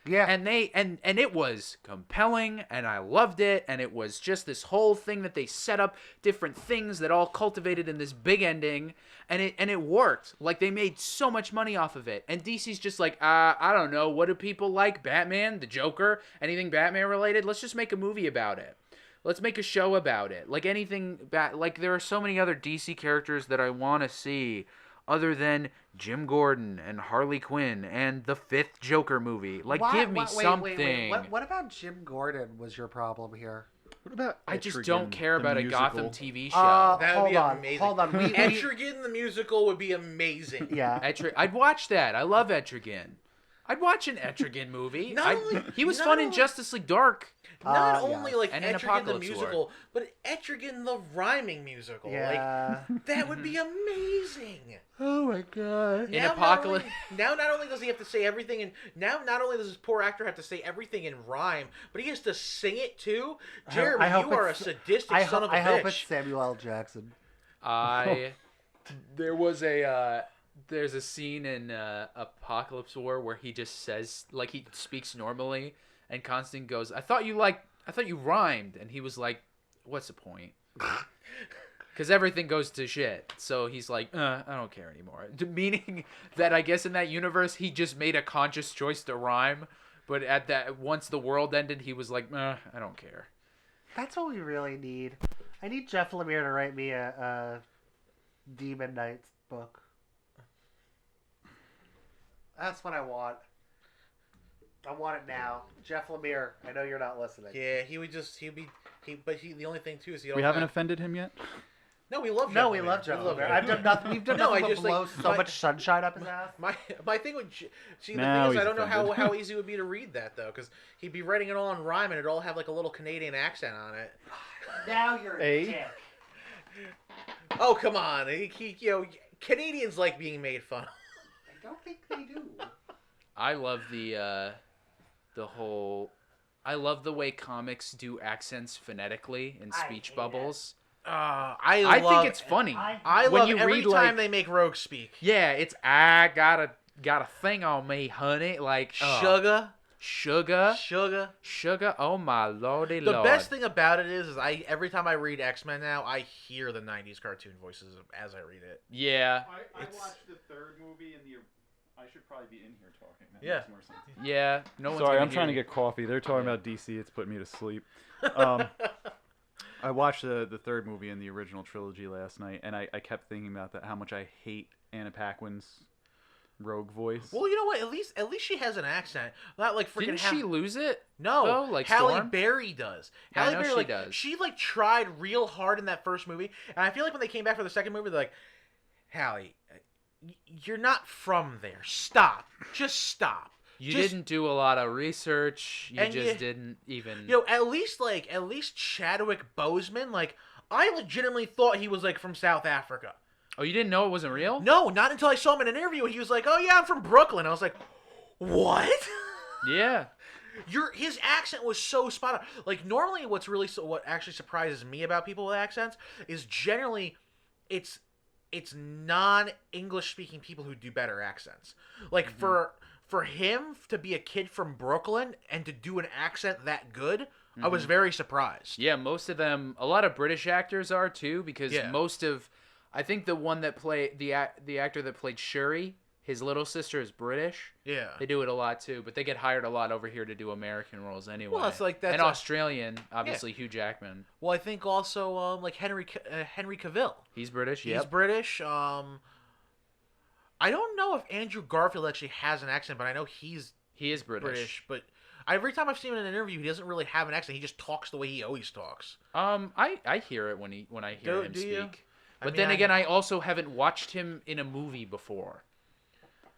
Yeah. And it was compelling, and I loved it, and it was just this whole thing that they set up different things that all cultivated in this big ending, and it worked. Like they made so much money off of it. And DC's just like, I don't know, what do people like? Batman, the Joker, anything Batman related? Let's just make a movie about it. Let's make a show about it. Like anything like there are so many other DC characters that I want to see. other than Jim Gordon and Harley Quinn and the 5th Joker movie. Like, give me something. What about Jim Gordon was your problem here? What about I just Etrigan, don't care the about a musical? Gotham TV show. That would be amazing. Hold on. Etrigan the musical would be amazing. Yeah. I'd watch that. I love Etrigan. I'd watch an Etrigan movie. He was fun in Justice League Dark. Not only like And in Etrigan the Apocalypse musical, but Etrigan the rhyming musical. Yeah. Like that would be amazing. Oh my god. In Apocalypse. Now not only does he have to say everything in not only does this poor actor have to say everything in rhyme, but he has to sing it too. Jeremy, you are a sadistic son of a bitch. I hope it's Samuel L. Jackson. There's a scene in Apocalypse War where he just says, like, he speaks normally, and Constantine goes, I thought you rhymed, and he was like, what's the point? Because everything goes to shit. So he's like, I don't care anymore. Meaning that I guess in that universe he just made a conscious choice to rhyme, but once the world ended, he was like, I don't care. That's what we really need. I need Jeff Lemire to write me a Demon Knights book. That's what I want. I want it now. Jeff Lemire, I know you're not listening. Yeah, the only thing too is We haven't offended him yet? No, we love Jeff. No, we love Jeff Lemire. I've done nothing. We've done nothing but blow so much sunshine up his ass. My thing would the thing is I don't know how easy it would be to read that though, because he'd be writing it all in rhyme and it'd all have like a little Canadian accent on it. Now you're a dick. Oh come on, Canadians like being made fun of. I don't think they do. I love I love the way comics do accents phonetically in speech bubbles. I think it's funny. I when love you every read, time like, they make Rogue speak. Yeah, it's I got a thing on me, honey. Like Sugar. Oh my lordy The lord. best thing about it is every time I read X-Men now, I hear the '90s cartoon voices as I read it. Yeah. I watched the 3rd movie and I should probably be in here talking. That Yeah. makes more sense. Yeah. No one's Sorry, gonna I'm trying to hear get coffee. They're talking about DC. It's putting me to sleep. I watched the 3rd movie in the original trilogy last night, and I kept thinking about how much I hate Anna Paquin's Rogue voice. Well, you know what? At least she has an accent. Not like freaking. Didn't she lose it? No, though? Like Halle Storm? Berry does. Yeah, Halle I know Berry, she like, does. She tried real hard in that first movie, and I feel like when they came back for the second movie, they're like, Halle, you're not from there. Stop. Just stop. You didn't do a lot of research. You And didn't even. at least Chadwick Boseman, like, I legitimately thought he was like from South Africa. Oh, you didn't know it wasn't real? No, not until I saw him in an interview and he was like, "Oh yeah, I'm from Brooklyn." I was like, "What?" Yeah. His accent was so spot on. Like normally, what actually surprises me about people with accents is generally, it's non-English speaking people who do better accents. Like for him to be a kid from Brooklyn and to do an accent that good, I was very surprised. Yeah, most of them, a lot of British actors are too, because Yeah. I think the one that played the actor that played Shuri, his little sister is British. Yeah. They do it a lot too, but they get hired a lot over here to do American roles anyway. Well, that's Australian, obviously Hugh Jackman. Well, I think also like Henry Cavill. He's British. He's Yep. British. I don't know if Andrew Garfield actually has an accent, but I know he is British. But every time I've seen him in an interview, he doesn't really have an accent. He just talks the way he always talks. I hear it when I hear him do you? speak. But then again, I also haven't watched him in a movie before.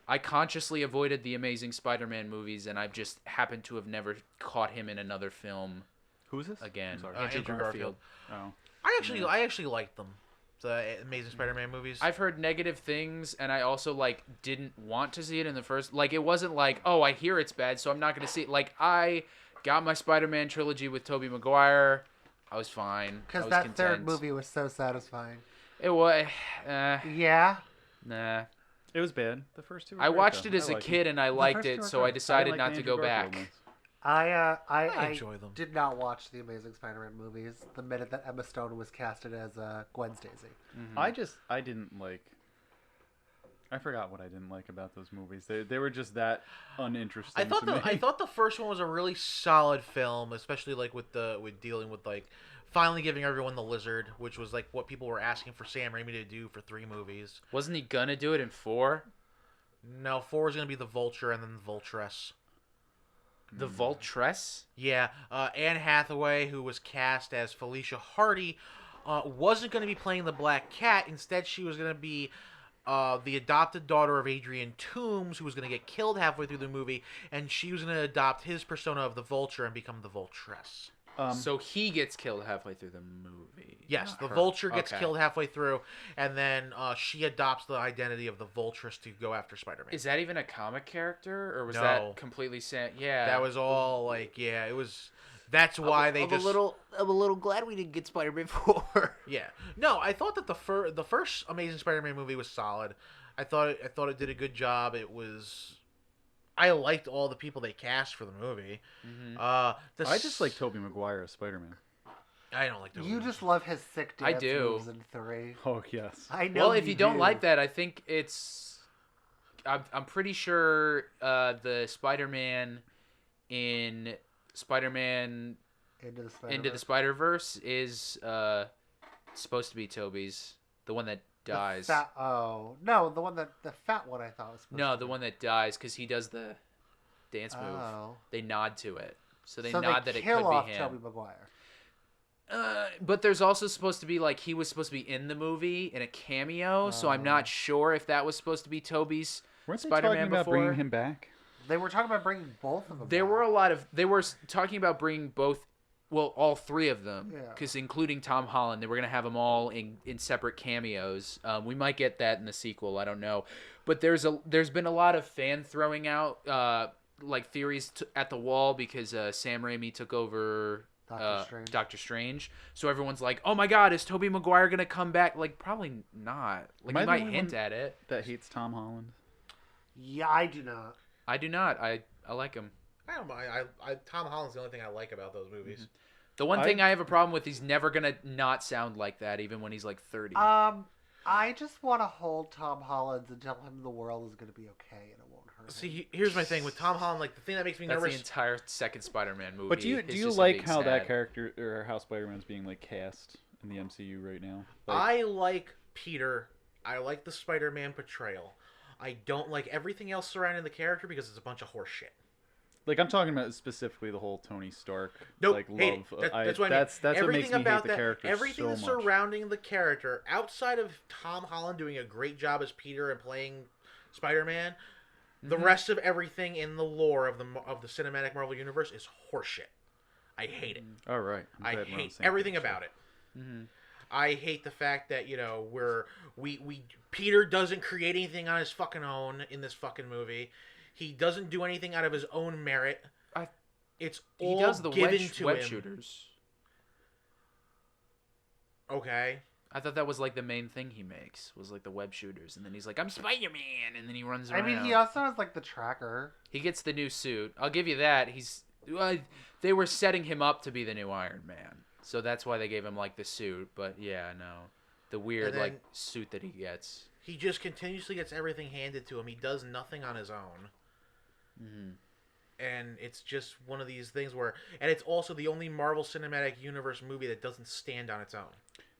I consciously avoided the Amazing Spider-Man movies, and I've just happened to have never caught him in another film Who's this? again. I'm sorry. Andrew Garfield. Oh. I actually liked them. The Amazing Spider-Man movies. I've heard negative things, and I also didn't want to see it in the first. Like, it wasn't like, oh, I hear it's bad, so I'm not going to see it. Like, I got my Spider-Man trilogy with Tobey Maguire. I was fine. Because I was that content. third movie was so satisfying. It was. Yeah. Nah. It was bad. The first two were I great, watched though. it as a liked kid, and I liked first two it, were so great. I decided like not the to Andrew go Garfield back. ones. I enjoy them. Did not watch the Amazing Spider-Man movies the minute that Emma Stone was casted as Gwen Stacy. I didn't like. I forgot what I didn't like about those movies. They were just that uninteresting. I thought the first one was a really solid film, especially like with dealing with like finally giving everyone the lizard, which was like what people were asking for Sam Raimi to do for 3 movies. Wasn't he gonna do it in 4? No, 4 is going to be the Vulture and then the Vultress. The Vultress? Yeah, Anne Hathaway, who was cast as Felicia Hardy, wasn't going to be playing the Black Cat. Instead, she was going to be the adopted daughter of Adrian Toomes, who was going to get killed halfway through the movie, and she was going to adopt his persona of the Vulture and become the Vultress. So he gets killed halfway through the movie. Yes, not the her. Vulture gets Okay. killed halfway through, and then she adopts the identity of the Vultress to go after Spider-Man. Is that even a comic character, or was No. that completely Yeah, That was all like, yeah, it was. That's why they just. I'm a little glad we didn't get Spider-Man 4. Yeah. No, I thought that the first Amazing Spider-Man movie was solid. I thought it did a good job. It was. I liked all the people they cast for the movie. Mhm. I just like Tobey Maguire as Spider-Man. I don't like the You movie. just love his sick I dance do. moves in 3. Oh yes. I know. Well, if you don't do. like that, I think it's. I'm pretty sure the Spider-Man in Spider-Man Into the Into the Spider-Verse is supposed to be Tobey's, the one that dies. Oh no, the fat one I thought was. Supposed No, to the be. one that dies because he does the dance move. Oh. They nod to it, so they So nod that it kill could off be him. Tobey Maguire. But there's also supposed to be like he was supposed to be in the movie in a cameo, so I'm not sure if that was supposed to be Tobey's Weren't they Spider-Man talking about before. bringing him back? They were talking about bringing both of them. There back. were a lot of they were talking about bringing both, well, all 3 of them, Yeah. because including Tom Holland, they were gonna have them all in separate cameos. We might get that in the sequel, I don't know, but there's been a lot of fan throwing out like theories at the wall because Sam Raimi took over Doctor Strange. So everyone's like, "Oh my God, is Tobey Maguire gonna come back?" Like, probably not. Like, Am I he the might only hint one at it. That hates Tom Holland. Yeah, I do not. I do not. I like him. I don't mind. Tom Holland's the only thing I like about those movies. The one thing I have a problem with, he's never gonna not sound like that, even when he's like 30. I just want to hold Tom Holland and tell him the world is going to be okay and it won't hurt him. See, here's my thing with Tom Holland. Like the thing that makes me That's nervous. the entire second Spider-Man movie. But do is you just him like being how that sad. character or how Spider-Man's being like cast in the MCU right now? I like Peter. I like the Spider-Man portrayal. I don't like everything else surrounding the character because it's a bunch of horse shit. Like I'm talking about specifically the whole Tony Stark Nope, like hate love. it. That's what I mean. That's what Everything makes me about hate the that, character everything so that's much. surrounding the character, outside of Tom Holland doing a great job as Peter and playing Spider-Man, the rest of everything in the lore of the cinematic Marvel universe is horseshit. I hate it. All right. I'm I glad we're on the hate same everything page. about it. Mm-hmm. I hate the fact that we Peter doesn't create anything on his fucking own in this fucking movie. He doesn't do anything out of his own merit. It's all He does the given web to him. shooters. Okay. I thought that was like the main thing he makes was like the web shooters, and then he's like, "I'm Spider-Man," and then he runs I around. mean, he also has like the tracker. He gets the new suit. I'll give you that. They were setting him up to be the new Iron Man, so that's why they gave him like the suit. But yeah, no, the weird And then- like suit that he gets. He just continuously gets everything handed to him. He does nothing on his own. Mm-hmm. And it's just one of these things where... And it's also the only Marvel Cinematic Universe movie that doesn't stand on its own.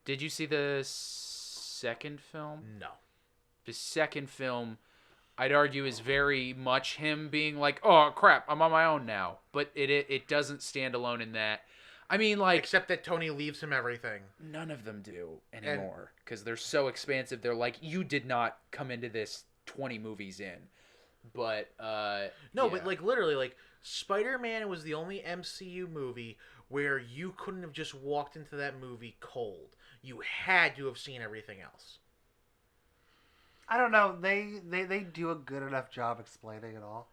Did you see the second film? No. The second film, I'd argue, is very much him being like, "Oh crap, I'm on my own now." But it doesn't stand alone in that. I mean, like, Except that Tony leaves him everything. none of them do anymore because they're so expansive. They're like, you did not come into this 20 movies in. But No, yeah. but like literally, like Spider-Man was the only MCU movie where you couldn't have just walked into that movie cold. You had to have seen everything else. I don't know. They do a good enough job explaining it all.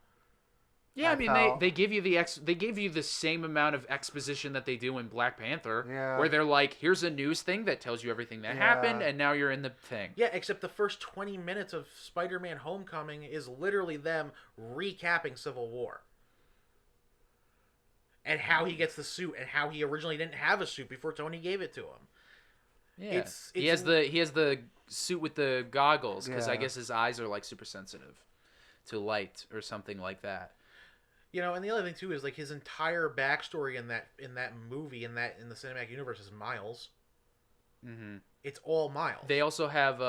Yeah, I I mean felt- they give you they give you the same amount of exposition that they do in Black Panther, Yeah. where they're like, here's a news thing that tells you everything that Yeah. happened, and now you're in the thing. Yeah, except the first 20 minutes of Spider-Man Homecoming is literally them recapping Civil War. And how he gets the suit, and how he originally didn't have a suit before Tony gave it to him. Yeah, It's- he has the suit with the goggles because I Yeah. guess his eyes are like super sensitive to light or something like that. You know, and the other thing too is like his entire backstory in that movie in the cinematic universe is Miles. Mm-hmm. It's all Miles. They also have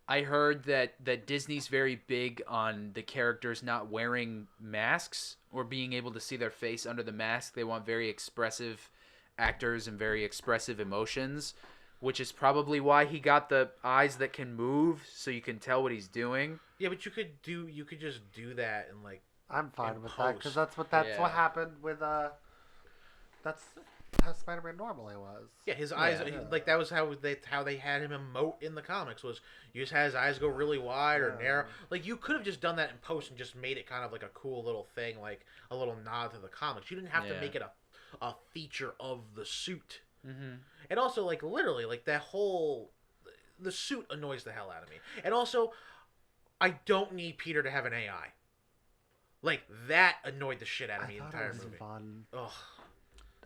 I heard that Disney's very big on the characters not wearing masks or being able to see their face under the mask. They want very expressive actors and very expressive emotions, which is probably why he got the eyes that can move so you can tell what he's doing. Yeah, but you could just do that and like I'm fine in with that because post. that's Yeah. what happened with that's how Spider-Man normally was. Yeah, his eyes Yeah. like that was how they had him emote in the comics was you just had his eyes go really wide or Yeah. narrow. Like you could have just done that in post and just made it kind of like a cool little thing, like a little nod to the comics. You didn't have to Yeah. make it a feature of the suit. Mm-hmm. And also like literally like the suit annoys the hell out of me. And also I don't need Peter to have an AI. Like that annoyed the shit out of me the I thought entire it was movie. fun. Ugh.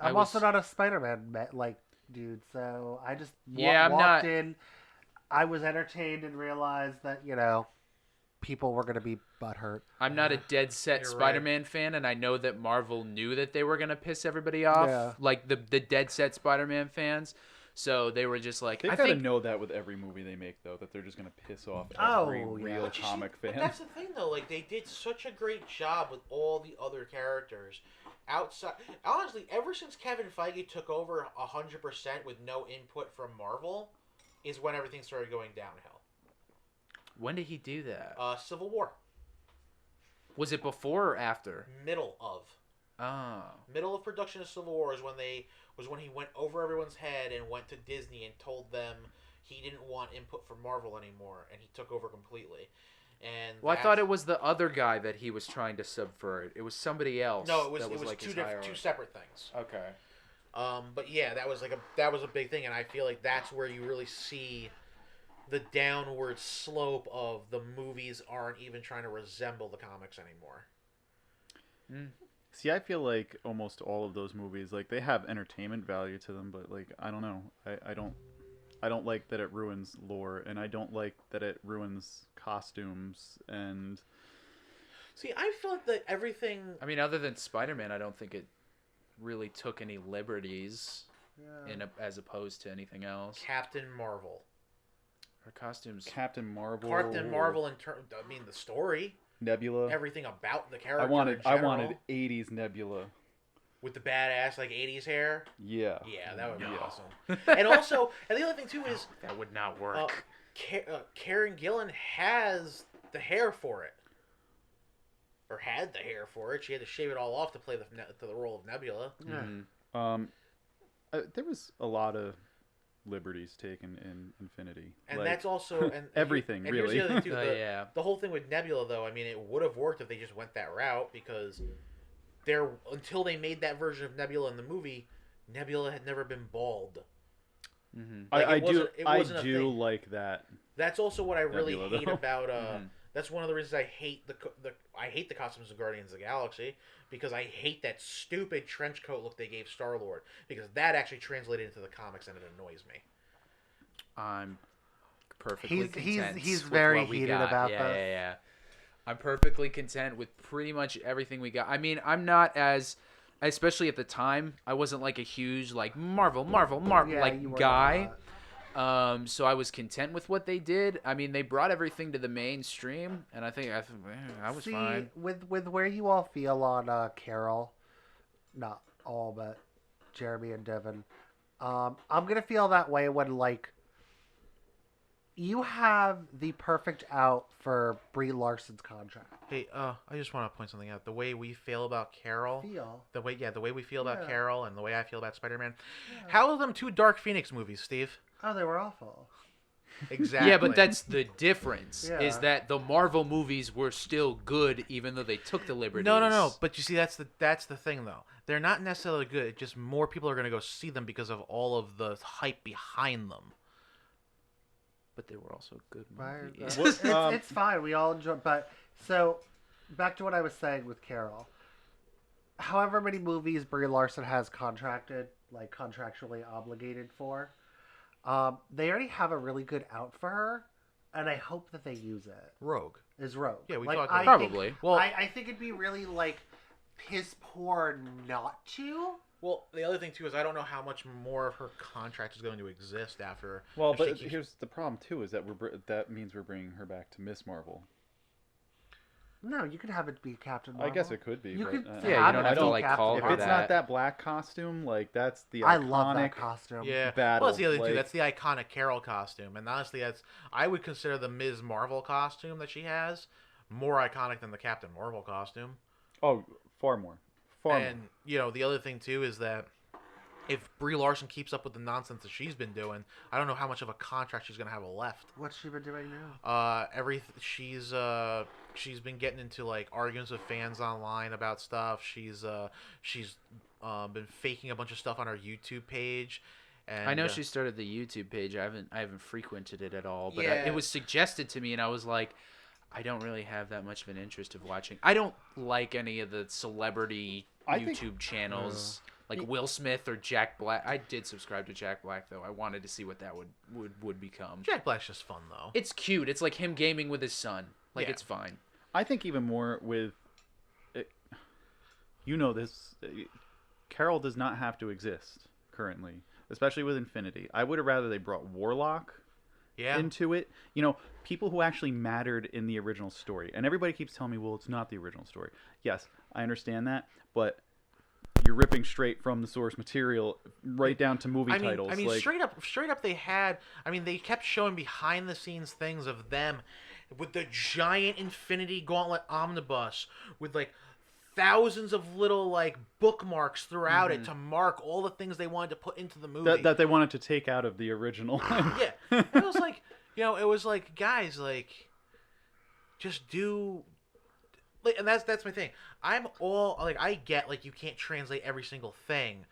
I'm also not a Spider-Man dude, so I just I'm walked not- in. I was entertained and realized that people were gonna be butthurt. I'm not a dead set You're right. Spider-Man fan, and I know that Marvel knew that they were gonna piss everybody off, Yeah. like the dead set Spider-Man fans. So they were just like, They I gotta think know that with every movie they make, though, that they're just gonna piss off Oh, every yeah. real But you see- comic But fan. that's the thing, though. Like they did such a great job with all the other characters. Outside, honestly, ever since Kevin Feige took over 100% with no input from Marvel, is when everything started going downhill. when did he do that? Civil War, Was it before or after? middle of production of Civil War is when he went over everyone's head and went to Disney and told them he didn't want input from Marvel anymore, and he took over completely. And Well, I thought it was the other guy that he was trying to subvert. It was somebody else. no, it was like his two higher separate things. Okay. But yeah, that was a big thing, and I feel like that's where you really see the downward slope of the movies aren't even trying to resemble the comics anymore. See, I feel like almost all of those movies, like they have entertainment value to them, but like I don't know, I don't like that it ruins lore, and I don't like that it ruins costumes, and See, I feel like that everything. I mean, other than Spider-Man, I don't think it really took any liberties as opposed to anything else. Captain Marvel. Her costumes. Captain Marvel, I mean, the story, Nebula. everything about the character. I wanted in general, 80s Nebula. with the badass like '80s hair. Yeah. Yeah, that would be No. awesome. And also, and the other thing too is That would not work. Karen Gillan has the hair for it, or had the hair for it. She had to shave it all off to play the role of Nebula. Mhm. There was a lot of liberties taken in Infinity, And like, that's also and everything, and really. Here's the other thing too. Yeah. The whole thing with Nebula, though, I mean, it would have worked if they just went that route because until they made that version of Nebula in the movie, Nebula had never been bald. Mm-hmm. Like, I it wasn't- it I wasn't a do thing. like that. That's also what I really Nebula, hate though. about. Mhm. That's one of the reasons I hate I hate the costumes of Guardians of the Galaxy because I hate that stupid trench coat look they gave Star Lord because that actually translated into the comics and it annoys me. I'm perfectly content. He's with very what we heated got. about yeah, this. Yeah. I'm perfectly content with pretty much everything we got. I mean, I'm not especially at the time, I wasn't like a huge like Marvel Yeah, like you were guy. not. So I was content with what they did. I mean, they brought everything to the mainstream, and I was See, fine. with where you all feel on Carol, not all, but Jeremy and Devon, I'm gonna feel that way when like you have the perfect out for Brie Larson's contract. Hey, I just want to point something out. The way we feel about Carol, Feel. the way we feel about Yeah. Carol, and the way I feel about Spider-Man. How are them two Dark Phoenix movies, Steve? Oh, they were awful. Exactly. Yeah, but that's the difference. Yeah. Is that the Marvel movies were still good, even though they took the liberties. No. But you see, that's the thing, though. They're not necessarily good. It's just more people are going to go see them because of all of the hype behind them. But they were also good Right? movies. It's fine. We all enjoy. But so back to what I was saying with Carol. However many movies Brie Larson has contracted, like contractually obligated for, they already have a really good out for her, and I hope that they use it. Rogue. Is Rogue? Yeah, we like, talked I about think- Probably. Well- I think it'd be really like piss poor not to. Well, the other thing too is I don't know how much more of her contract is going to exist after. Well, if she but keeps- here's the problem too: is that that means we're bringing her back to Miss Marvel. No, you could have it be Captain Marvel. I guess it could be. You but, could Yeah, you have don't it have to be like Captain call If her Marvel. it's that. not that black costume, like that's the I iconic love that costume. Yeah, battle. well, that's the other thing too. like- That's the iconic Carol costume, and honestly, I would consider the Ms. Marvel costume that she has more iconic than the Captain Marvel costume. Oh, far more. Far more. And the other thing too is that if Brie Larson keeps up with the nonsense that she's been doing, I don't know how much of a contract she's gonna have left. What's she been doing now? She's been getting into like arguments with fans online about stuff. She's been faking a bunch of stuff on her YouTube page. And, I know she started the YouTube page. I haven't frequented it at all, but Yeah. it was suggested to me, and I was like, I don't really have that much of an interest of watching. I don't like any of the celebrity I think- YouTube channels like Will Smith or Jack Black. I did subscribe to Jack Black though. I wanted to see what that would become. Jack Black's just fun though. It's cute. It's like him gaming with his son. Like Yeah. it's fine. I think even more with, this, Carol does not have to exist currently, especially with Infinity. I would have rather they brought Warlock Yeah. into it. People who actually mattered in the original story. And everybody keeps telling me, well, it's not the original story. Yes, I understand that, but you're ripping straight from the source material right down to movie titles. I mean, like, straight up, they had. I mean, they kept showing behind the scenes things of them with the giant Infinity Gauntlet omnibus with like thousands of little like bookmarks throughout it to mark all the things they wanted to put into the movie. that they wanted to take out of the original. Yeah, it was like it was like guys, like just do. Like, and that's my thing. I'm all like, I get like you can't translate every single thing,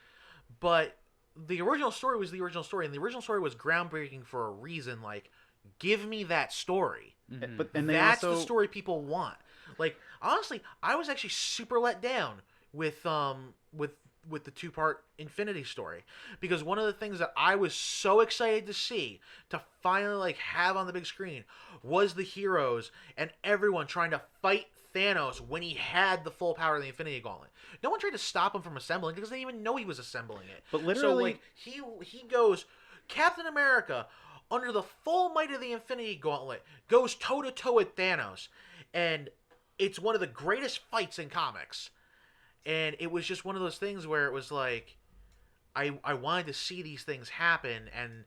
but the original story was the original story, and the original story was groundbreaking for a reason. Like, give me that story. But and they That's also the story people want. Like, honestly, I was actually super let down with the two-part Infinity story, because one of the things that I was so excited to see, to finally like have on the big screen, was the heroes and everyone trying to fight Thanos when he had the full power of the Infinity Gauntlet. No one tried to stop him from assembling because they didn't even know he was assembling it. But so literally- like he goes, Captain America, under the full might of the Infinity Gauntlet, goes toe to toe with Thanos, and it's one of the greatest fights in comics. And it was just one of those things where it was like, I wanted to see these things happen, and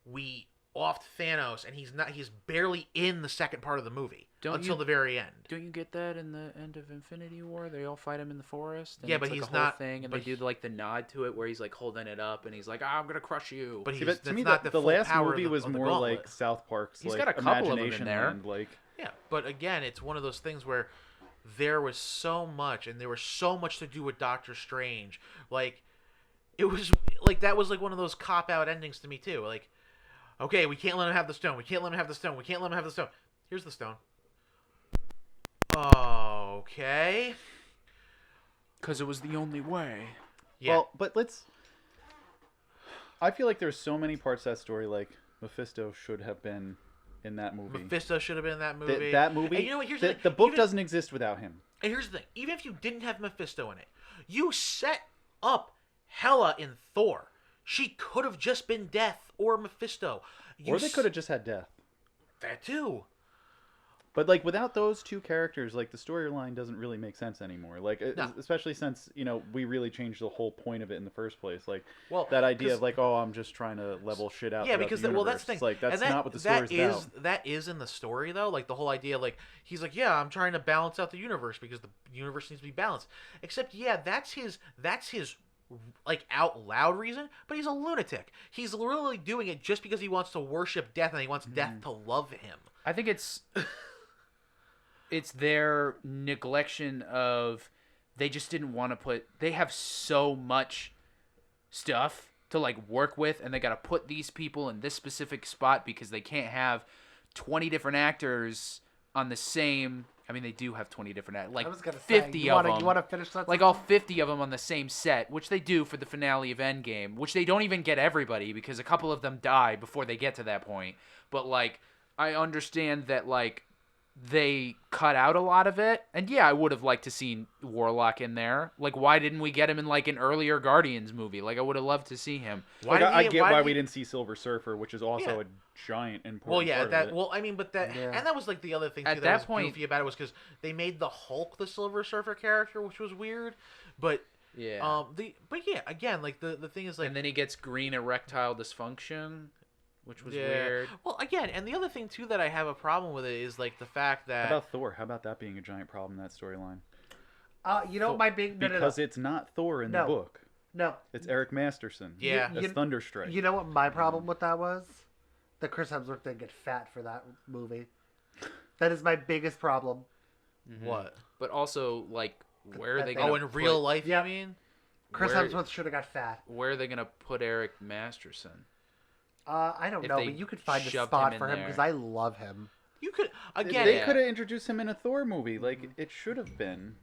we offed Thanos, and he's barely in the second part of the movie until the very end. Don't you get that in the end of Infinity War? They all fight him in the forest. And Yeah, it's but like he's a whole not- thing, and but they do like the nod to it where he's like holding it up, and he's like, "I'm gonna crush you." But See, he's but to that's me, not the full last power movie of the, was of the more gauntlet. like South Park's He's like got a couple of them in Imagination there. Land, like Yeah, but again, it's one of those things where there was so much, and there was so much to do with Doctor Strange. Like, it was like that was like one of those cop out endings to me too. Like, okay, we can't let him have the stone. We can't let him have the stone. We can't let him have the stone. Here's the stone. Okay. Because it was the only way. Yeah. Well, but I feel like there's so many parts of that story. Like Mephisto should have been in that movie. Mephisto should have been in that movie. That movie. And you know what? Here's the, the thing. the book Even- doesn't exist without him. And here's the thing: even if you didn't have Mephisto in it, you set up Hela in Thor. She could have just been Death or Mephisto. Or they could have just had Death. that too. But like without those two characters, like the storyline doesn't really make sense anymore. Like No. especially since we really changed the whole point of it in the first place. Like Well, that idea 'cause- of like, oh, I'm just trying to level shit out. Yeah, throughout because the well, universe. that's the thing. It's like that's And not what the story's about. That is in the story though. Like the whole idea, like he's like, yeah, I'm trying to balance out the universe because the universe needs to be balanced. Except, yeah, that's his like out loud reason. But he's a lunatic. He's literally doing it just because he wants to worship Death and he wants Death to love him. I think it's their neglection of they just didn't want to they have so much stuff to like work with, and they got to put these people in this specific spot because they can't have 20 different actors on the same. I mean, they do have 20 different like I was gonna say, 50 you of wanna, them. You want to finish that? Like all 50 of them on the same set, which they do for the finale of Endgame, which they don't even get everybody because a couple of them die before they get to that point. But like, I understand that like they cut out a lot of it. And yeah, I would have liked to see Warlock in there. Like, why didn't we get him in like an earlier Guardians movie? Like, I would have loved to see him. Like, I get why we did didn't see Silver Surfer, which is also a giant important Well, yeah, part of it. well, I mean, but that and that was like the other thing too, At that that was point- goofy about it was because they made the Hulk the Silver Surfer character, which was weird. But Yeah. again, like the thing is like And then he gets green erectile dysfunction, which was yeah. weird. Well, again, and the other thing too that I have a problem with it is like the fact that How about Thor? How about that being a giant problem in that storyline? You know, my big no, Because it's not Thor in the No. book. no, It's Eric Masterson. Yeah. That's Thunderstrike. You know what my problem with that was? That Chris Hemsworth didn't get fat for that movie. That is my biggest problem. what? But also, like, where are they that- going Oh, in real life, Yeah. you mean? Chris Where- Hemsworth should have got fat. Where are they going to put Eric Masterson? I don't If know, they but you could find a shoved spot him in for him there. because I love him. You could They again, Yeah. could have introduced him in a Thor movie. Like, it should have been.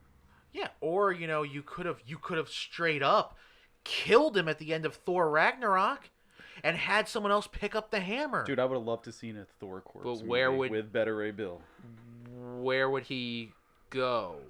yeah, or you could have straight up killed him at the end of Thor Ragnarok, and had someone else pick up the hammer. Dude, I would have loved to seen a Thor corpse But where movie would- with Better Ray Bill. Where would he go?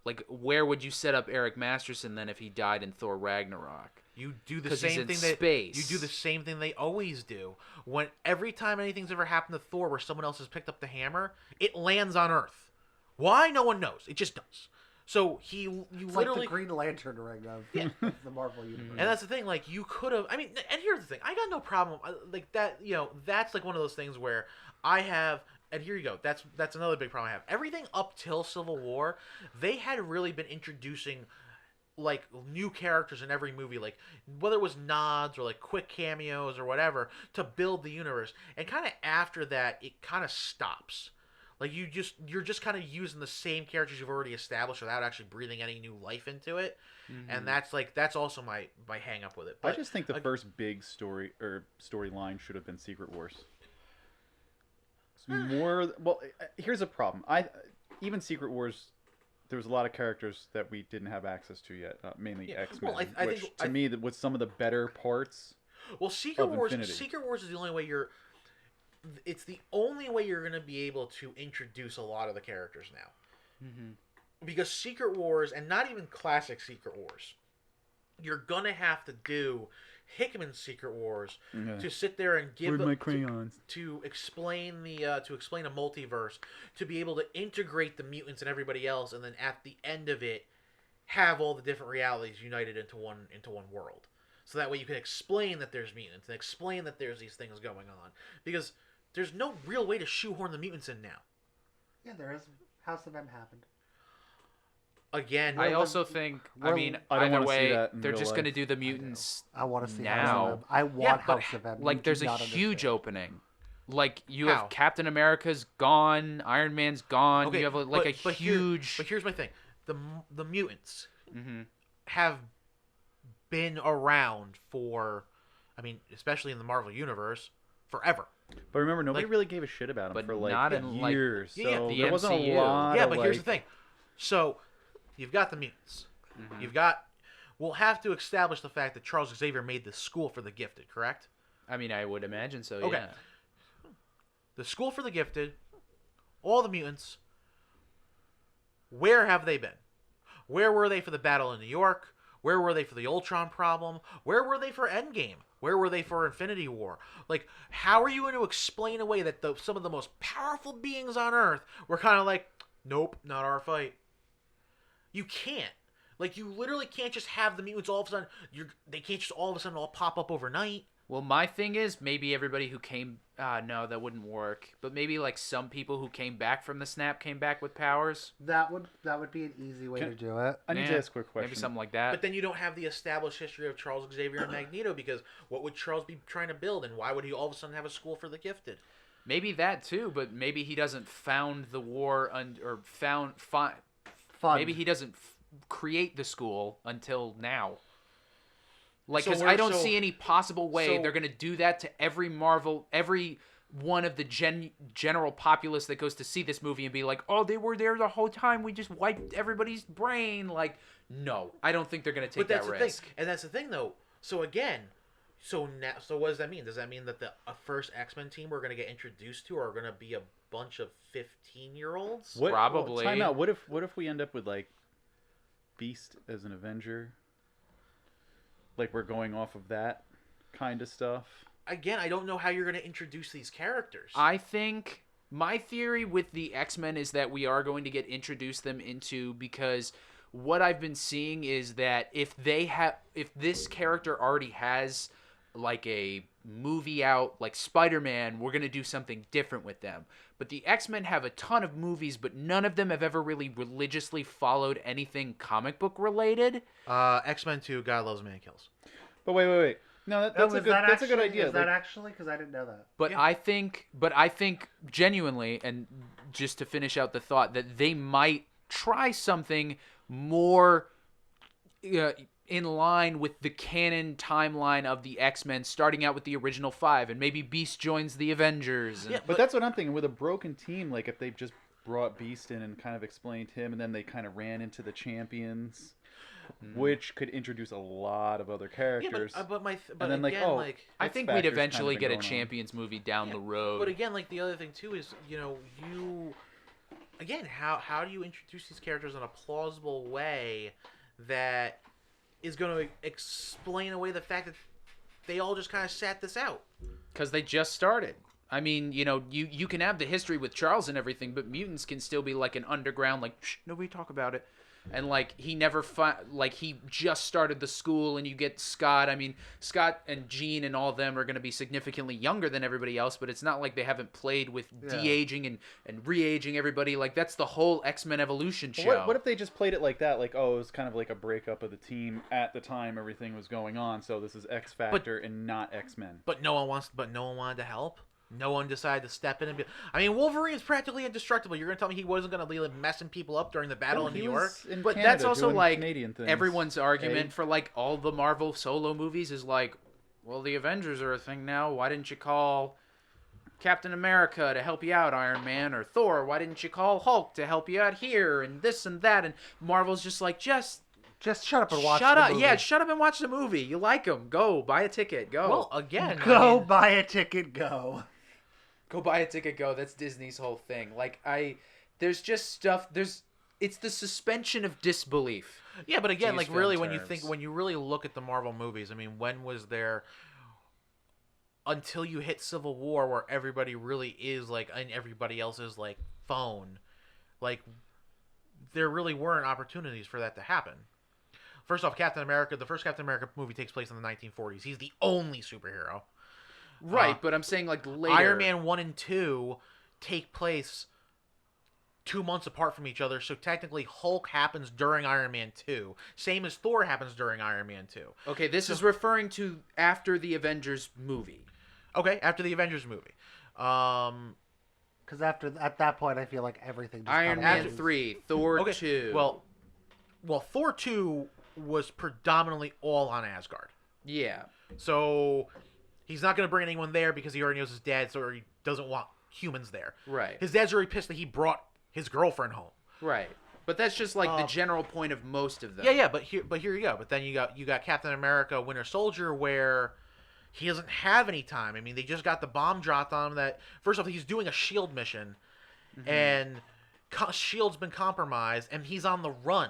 Like, where would you set up Eric Masterson then if he died in Thor Ragnarok? You do the 'Cause he's same in thing that space. you do the same thing they always do. When every time anything's ever happened to Thor where someone else has picked up the hammer, it lands on Earth. Why? No one knows. It just does. So you It's literally like the Green Lantern ring of the Marvel Universe. and that's the thing, like, you could have, I mean, and here's the thing, I got no problem, like, that, that's, like, one of those things where I have, and here you go, that's another big problem I have. Everything up till Civil War, they had really been introducing, like, new characters in every movie, like, whether it was nods or, like, quick cameos or whatever, to build the universe, and kind of after that, it kind of stops. Like, you're just kind of using the same characters you've already established without actually breathing any new life into it. And that's also my hang up with it. I But just think the first big storyline should have been Secret Wars. It's more well, here's a problem. Even Secret Wars, there was a lot of characters that we didn't have access to yet, mainly Yeah. X-Men, Well, I which think- to me was some of the better parts. well, Secret of Wars Infinity. Secret Wars is the only way it's the only way you're going to be able to introduce a lot of the characters now. Because Secret Wars, and not even classic Secret Wars, you're going to have to do Hickman's Secret Wars Yeah. to sit there and give Where'd the- my crayons? to explain to explain a multiverse, to be able to integrate the mutants and everybody else, and then at the end of it have all the different realities united into one world. So that way you can explain that there's mutants and explain that there's these things going on, because there's no real way to shoehorn the mutants in now. Yeah, there is. House of M happened. Again, I also think, I Well, mean, I don't either wanna see way, that in they're real just going to life. do the mutants I want to see now. House of M. I want Yeah, but, House of M. like, You there's do a not huge understand. opening. Like, you How? have Captain America's gone, Iron Man's gone. okay, You have like but- a but huge. but here's my thing: the mutants Mhm. have been around for, I mean, especially in the Marvel universe, forever. But remember, nobody Like- really gave a shit about him But for like not in, like, years. Yeah, so the there wasn't a MCU. lot. Yeah, of, but here's the like- thing. So, you've got the mutants. You've got. We'll have to establish the fact that Charles Xavier made the school for the gifted, correct? I mean, I would imagine so. Okay. Yeah. The school for the gifted, all the mutants. Where have they been? Where were they for the battle in New York? Where were they for the Ultron problem? Where were they for Endgame? Where were they for Infinity War? Like, how are you going to explain away that some of the most powerful beings on Earth were kind of like, nope, not our fight? You can't. Like, you literally can't just have the mutants all of a sudden. They can't just all of a sudden all pop up overnight. Well, my thing is maybe everybody who came. No, that wouldn't work. But maybe like some people who came back from the snap came back with powers. That would be an easy way to do it. I need Yeah, to ask a quick question. Maybe something like that. But then you don't have the established history of Charles Xavier and Magneto, because what would Charles be trying to build, and why would he all of a sudden have a school for the gifted? Maybe that too. But maybe he doesn't found the war or found. Fun. Maybe he doesn't create the school until now. Like, So because we're- I don't so- see any possible way so- they're going to do that to every one of the general populace that goes to see this movie and be like, oh, they were there the whole time. We just wiped everybody's brain. Like, no, I don't think they're going to take But that's that the risk. thing, and that's the thing, though. So again, so what does that mean? Does that mean that the first X-Men team we're going to get introduced to are going to be a bunch of 15-year-olds. What, Probably. Time out. What if we end up with like Beast as an Avenger? Like we're going off of that kind of stuff. Again, I don't know how you're going to introduce these characters. I think my theory with the X-Men is that we are going to get introduced them into, because what I've been seeing is that if this character already has like a movie out, like Spider-Man, we're going to do something different with them. But the X-Men have a ton of movies, but none of them have ever really religiously followed anything comic book related. X-Men 2, God Loves Man Kills. But wait. No, that's a good idea. Is that actually? Because I didn't know that. But Yeah. I think genuinely, and just to finish out the thought, that they might try something more in line with the canon timeline of the X-Men, starting out with the original 5, and maybe Beast joins the Avengers. And, Yeah, But that's what I'm thinking. With a broken team, like if they just brought Beast in and kind of explained him, and then they kind of ran into the champions, which could introduce a lot of other characters. Yeah, but and then again, I X think we'd Factor's eventually kind of been get a going on. Champions movie down the road. But again, like the other thing too is, again, how do you introduce these characters in a plausible way that is going to explain away the fact that they all just kind of sat this out? Because they just started. I mean, you can have the history with Charles and everything, but mutants can still be like an underground, like, shh, nobody talk about it. And like he he just started the school, and you get Scott. I mean, Scott and Jean and all of them are going to be significantly younger than everybody else, but it's not like they haven't played with de-aging and re-aging everybody. Like that's the whole X-Men Evolution show. What if they just played it like that? Like, oh, it was kind of like a breakup of the team at the time everything was going on. So this is X Factor and not X-Men. But no one wanted to help. No one decided to step in and be. I mean, Wolverine's practically indestructible. You're gonna tell me he wasn't gonna be like, messing people up during the battle in New York? But that's also like Canadian things. everyone's argument for like all the Marvel solo movies is like, well, the Avengers are a thing now. Why didn't you call Captain America to help you out, Iron Man, or Thor? Why didn't you call Hulk to help you out here, and this and that? And Marvel's just like, just shut up and watch shut the up. movie. Yeah, shut up and watch the movie. You like them. Go buy a ticket. Go. Well, again, Go buy a ticket, go. Go buy a ticket, go. That's Disney's whole thing. Like there's just stuff. It's the suspension of disbelief. yeah, but again, use like film really, terms. when you really look at the Marvel movies, I mean, when was there until you hit Civil War where everybody really is like in everybody else's like phone, like there really weren't opportunities for that to happen. First off, the first Captain America movie takes place in the 1940s. He's the only superhero. Right, but I'm saying like later. Iron Man 1 and 2 take place 2 months apart from each other, so technically Hulk happens during Iron Man 2. Same as Thor happens during Iron Man 2. Okay, this is referring to after the Avengers movie. Okay, after the Avengers movie. Because at that point, I feel like everything just Iron kinda Man ends. 3, Thor Okay, 2. well, Thor 2 was predominantly all on Asgard. yeah. So he's not going to bring anyone there because he already knows his dad, so he doesn't want humans there. Right. His dad's already pissed that he brought his girlfriend home. Right. But that's just like the general point of most of them. Yeah, but here you go. But then you got Captain America, Winter Soldier, where he doesn't have any time. I mean, they just got the bomb dropped on him. That first off, he's doing a Shield mission, and Shield's been compromised, and he's on the run.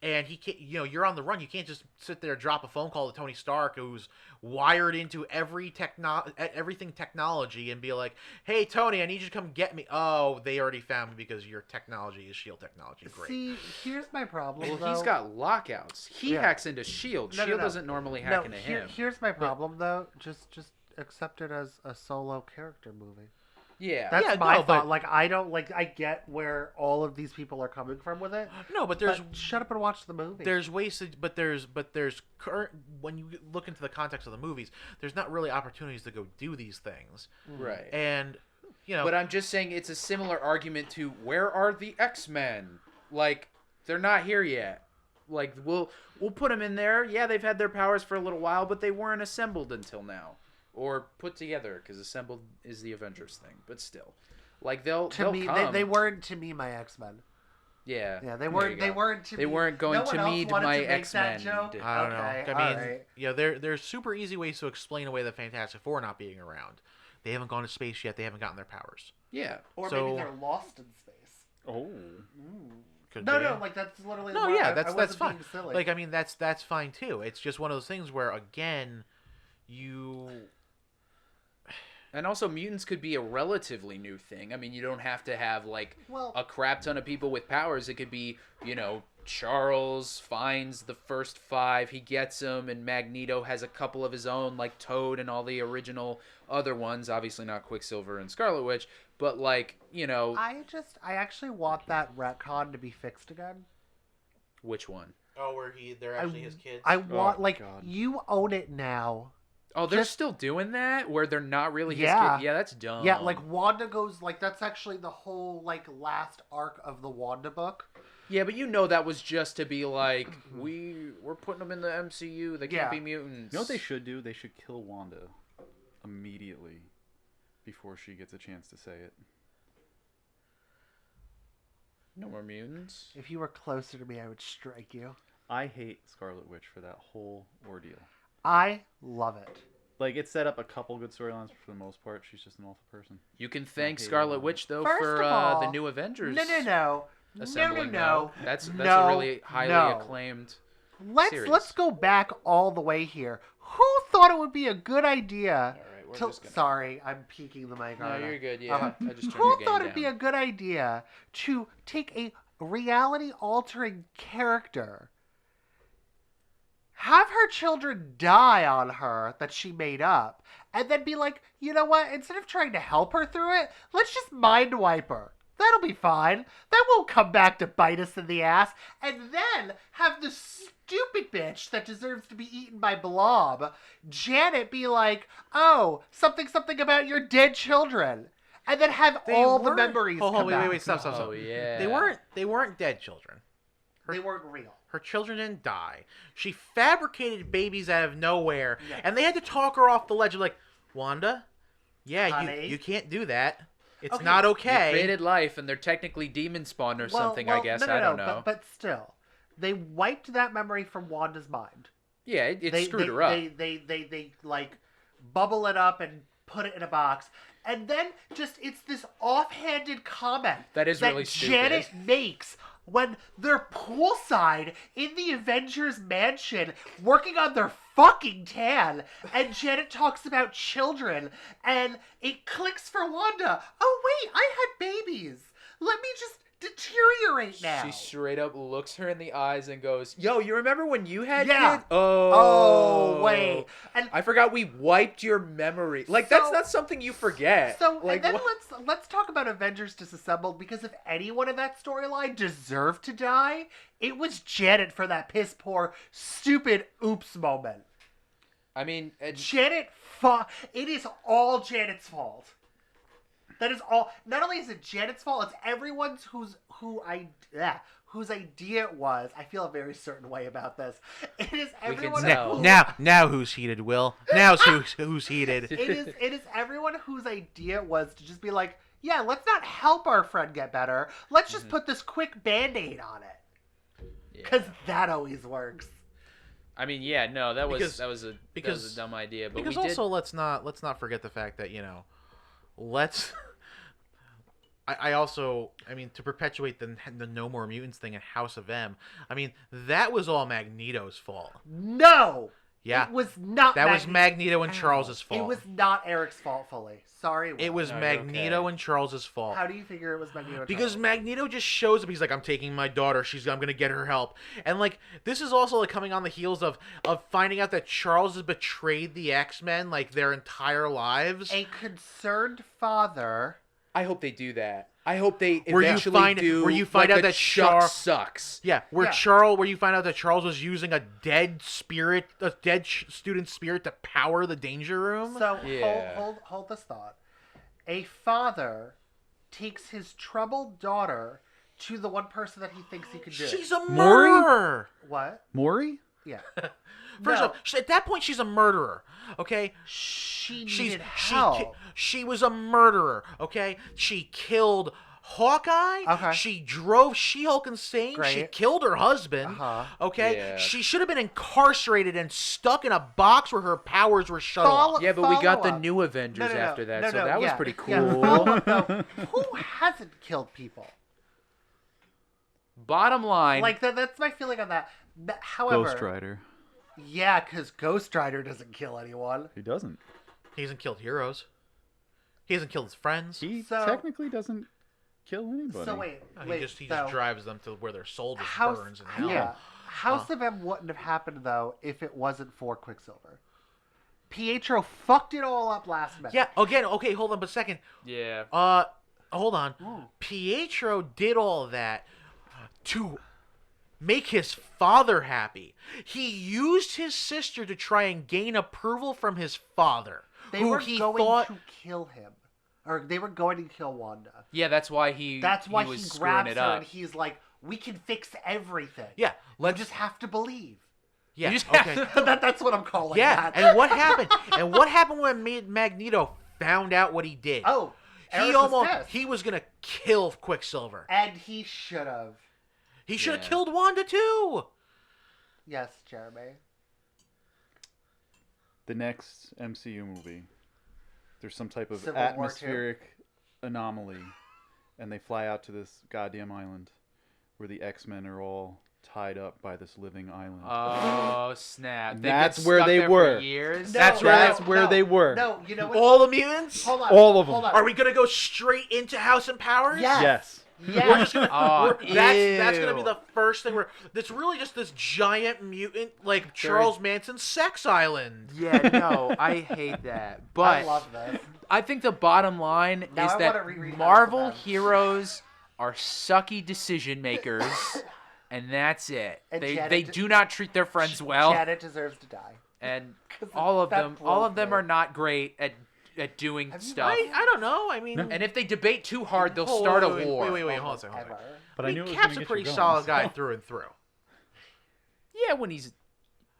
And he can't, you're on the run. You can't just sit there and drop a phone call to Tony Stark, who's wired into everything technology, and be like, "Hey, Tony, I need you to come get me." Oh, they already found me because your technology is Shield technology. Great. See, here's my problem. Well, though. he's got lockouts. He Yeah. hacks into Shield. No, no, Shield no. doesn't normally hack into him. Here's my problem, though. Just accept it as a solo character movie. Yeah. That's Yeah, my no, thought. but- Like, I don't I get where all of these people are coming from with it. No, but there's But shut up and watch the movie. there's ways to, but there's current, when you look into the context of the movies, there's not really opportunities to go do these things. Right. And But I'm just saying it's a similar argument to where are the X-Men? Like, they're not here yet. Like, we'll put them in there. Yeah, they've had their powers for a little while, but they weren't assembled until now. Or put together, because assembled is the Avengers thing. But still. Like, they'll me, come. they weren't to me my X-Men. Yeah. Yeah, they there weren't. you They go. weren't to. They me. weren't going No one to else meet wanted my to make that X-Men. joke? I don't Okay, know. I mean, alright. there's super easy ways to explain away the Fantastic Four not being around. They haven't gone to space yet. They haven't gotten their powers. Yeah. Or So- maybe they're lost in space. Oh. Could No, be. no, like that's literally. No, the yeah, I that's wasn't fine. being silly. Like, I mean, that's fine too. It's just one of those things where, again, you. And also, mutants could be a relatively new thing. I mean, you don't have to have, like, Well- a crap ton of people with powers. It could be, you know, Charles finds the first 5, he gets them, and Magneto has a couple of his own, like Toad and all the original other ones. Obviously not Quicksilver and Scarlet Witch, but, like, you know... I actually want that retcon to be fixed again. Which one? Oh, where they're actually his kids. I want, Oh, like, God. you own it now. Oh, they're Just- still doing that? Where they're not really his Yeah. kid? Yeah, that's dumb. Yeah, like Wanda goes like that's actually the whole like last arc of the Wanda book. Yeah, but you know that was just to be like, we're putting them in the MCU. They can't Yeah. be mutants. You know what they should do? They should kill Wanda immediately before she gets a chance to say it. No more mutants? If you were closer to me, I would strike you. I hate Scarlet Witch for that whole ordeal. I love it. Like, it set up a couple good storylines, but for the most part, she's just an awful person. You can thank hate Scarlet them. Witch, though, First for of all, the new Avengers. No. Assembling, No. though. That's No, a really highly no. acclaimed... Let's series. go back all the way here. Who thought it would be a good idea? All right, we're just gonna... Sorry, I'm peeking the mic. No, aren't I? you're good, yeah. Uh-huh. I just turned Who your game thought down. it'd be a good idea to take a reality-altering character, have her children die on her that she made up, and then be like, you know what? Instead of trying to help her through it, let's just mind wipe her. That'll be fine. That won't come back to bite us in the ass. And then have the stupid bitch that deserves to be eaten by Blob, Janet, be like, oh, something about your dead children. And then have all the memories come back. Wait, stop. Oh, yeah. They weren't dead children. They weren't real. Her children didn't die. She fabricated babies out of nowhere, Yes. and they had to talk her off the ledge of like, Wanda, yeah, Honey. you can't do that. It's Okay. not They okay. created life, and they're technically demon spawn or something, I guess. No, I don't know. But still, they wiped that memory from Wanda's mind. Yeah, it They screwed her up. They like bubble it up and put it in a box, and then it's this offhanded comment That is really stupid. Janet makes when they're poolside in the Avengers mansion working on their fucking tan, and Janet talks about children, and it clicks for Wanda. Oh wait, I had babies. Let me just deteriorate now. She straight up looks her in the eyes and goes, "Yo, you remember when you had Yeah. kids? Oh wait, and I forgot we wiped your memory. Like that's So- not something you forget. So like and then what- let's talk about Avengers Disassembled, because if anyone in that storyline deserved to die, it was Janet for that piss poor, stupid oops moment. I mean, Janet, it is all Janet's fault. That is all. Not only is it Janet's fault, it's everyone's whose idea it was. I feel a very certain way about this. It is can everyone. tell. Now who's heated, Will? Now's who's heated. It is everyone whose idea it was to just be like, yeah, let's not help our friend get better. Let's just put this quick Band-Aid on it. yeah. Because that always works. I mean, yeah, no, that was Because- a dumb idea. But Because we also let's not forget the fact that let's. I mean, to perpetuate the No More Mutants thing in House of M, I mean, that was all Magneto's fault. No! Yeah. It was not That was Magneto and Charles's fault. It was not Eric's fault fully. Sorry, Will. It was No, you're Magneto okay. and Charles's fault. How do you figure it was Magneto? Because Charles? Magneto just shows up. He's like, I'm taking my daughter. I'm gonna get her help. And like, this is also like coming on the heels of finding out that Charles has betrayed the X-Men like their entire lives. a concerned father. I hope they do that. I hope they Where you eventually find- do. where you find like out a that Chuck Char- sucks. Yeah, where you find out that Charles was using a dead student's spirit to power the Danger Room. So Yeah. hold this thought. A father takes his troubled daughter to the one person that he thinks he could do. She's a Maury? murderer. What? Maury? Yeah. First No. off, at that point, she's a murderer. Okay, She She's needed help. she was a murderer. Okay, she killed Hawkeye, Okay. she drove She-Hulk insane. She Great. killed her husband. Uh-huh. Okay, Yeah. she should have been incarcerated and stuck in a box where her powers were shut off. Yeah, but we got the Follow-up. new Avengers after that, so that was yeah, pretty yeah, cool. follow-up, though, who hasn't killed people? Bottom line, Like that's my feeling on that. However, Ghost Rider. yeah, because Ghost Rider doesn't kill anyone. He doesn't. He hasn't killed heroes. He hasn't killed his friends. He So- technically doesn't kill anybody. So wait, No, he just so drives them to where their soul just House, burns in hell. yeah, House of M wouldn't have happened though if it wasn't for Quicksilver. Pietro fucked it all up last minute. Yeah. Again. Okay. Hold on a second. yeah. Hold on. Pietro did all of that to make his father happy. He used his sister to try and gain approval from his father, they who were he going thought. to kill him, or they were going to kill Wanda. Yeah, that's why he That's why was he screwing grabs it her up. and he's like, "We can fix everything. Yeah. You Let's just have to believe." Yeah. You just Okay. That's what I'm calling Yeah. that. And what happened? And what happened when Magneto found out what he did? Oh, he Eric was almost pissed. he was gonna kill Quicksilver. And he should have. He should have Yeah. killed Wanda too. Yes, Jeremy. The next MCU movie, there's some type of Civil War II. atmospheric anomaly, and they fly out to this goddamn island where the X-Men are all tied up by this living island. Oh snap! And They've that's been where stuck they there were. For years. No, That's no, right. That's where no, they were. No, you know what? All the mutants. Hold on. All of them. Hold on. Are we gonna go straight into House and Powers? Yes. Yes. Yes. We're just gonna. Oh, That's gonna be ew. the first thing. It's really just this giant mutant, like Charles Manson sex island. Yeah, no, I hate that. I But love this. I think the bottom line Now is I that wanna reread House Marvel of M. heroes are sucky decision makers, and that's it. And They Janet- do not treat their friends well, Janet deserves to die. and 'Cause all of that them broke me. are not great at doing Have you stuff. I don't know. I mean, And if they debate too hard, they'll Hold- start a wait, war. Wait, hold on a second. Hold on a Ever. second. But I knew it was Cap's gonna a get pretty you going, solid so- guy through and through. Yeah, when he's,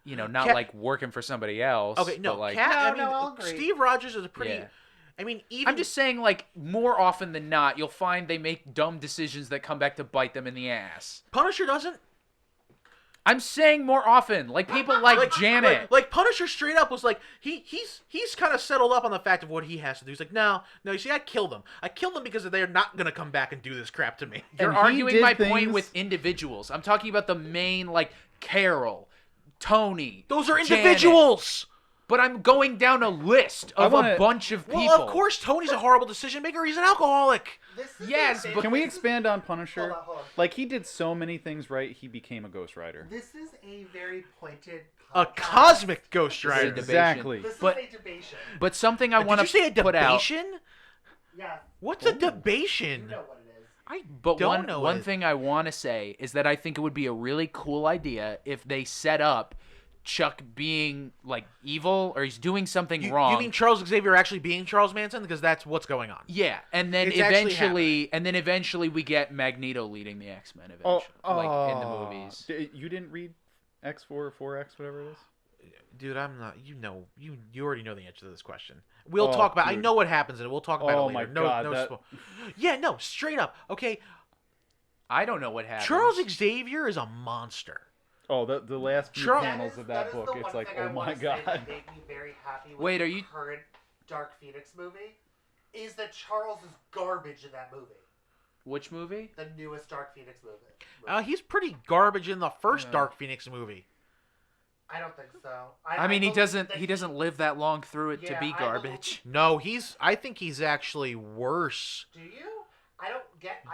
not Cap- like working for somebody else. Okay, no, but, like, Cap. I No, mean, I'll agree. Steve Rogers is a pretty. Yeah. I mean, even I'm just saying, like, more often than not, you'll find they make dumb decisions that come back to bite them in the ass. Punisher doesn't. I'm saying more often, like people like Janet. Like Punisher straight up was like he's kind of settled up on the fact of what he has to do. He's like, no, you see, I killed them. I killed them because they're not gonna come back and do this crap to me. You're And he arguing did my point things- with individuals. I'm talking about the main, like, Carol, Tony. Those are Janet. individuals. But I'm going down a list of wanna- a bunch of people. Well, of course, Tony's a horrible decision maker. He's an alcoholic. This is Yes, a, but- Can we expand on Punisher? Hold on. Like, he did so many things right, he became a Ghost Rider. This is a very pointed. A podcast. cosmic Ghost This is a Rider. debate. Exactly. This But- is a debation. But something I Did want you say a to put out. debation? Yeah, What's a you debation? know what it is. I But don't know one it. thing I want to say is that I think it would be a really cool idea if they set up Chuck being, like, evil, or he's doing something wrong. You mean Charles Xavier actually being Charles Manson? Because that's what's going on. Yeah, and then It's actually eventually we get Magneto leading the X-Men eventually, like in the movies. You didn't read X4 or 4X, whatever it is? Dude, I'm not. You already know the answer to this question. We'll Oh, talk about. I dude. know what happens in it. We'll talk about it Oh later. my no, God, no. that- Yeah, no. Straight up. Okay, I don't know what happens. Charles Xavier is a monster. Oh, the last few Charles- panels of that book, it's like, oh my god. That made me very happy with Wait, the are you- current Dark Phoenix movie? Is that Charles is garbage in that movie? Which movie? The newest Dark Phoenix movie. He's pretty garbage in the first Yeah. Dark Phoenix movie. I don't think so. I mean, he believe doesn't that he doesn't live that long through it to Yeah, be I garbage. No, I think he's actually worse. Do you? I don't get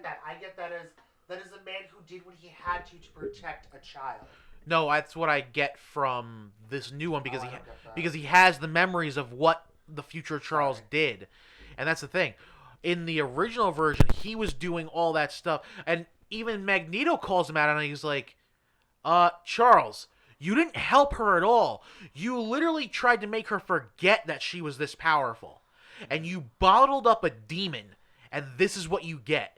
that. I get that as a man who did what he had to protect a child. No, that's what I get from this new one because I don't get that. because he has the memories of what the future Charles did, and that's the thing. In the original version, he was doing all that stuff, and even Magneto calls him out on it. He's like, Charles, you didn't help her at all. You literally tried to make her forget that she was this powerful, and you bottled up a demon, and this is what you get."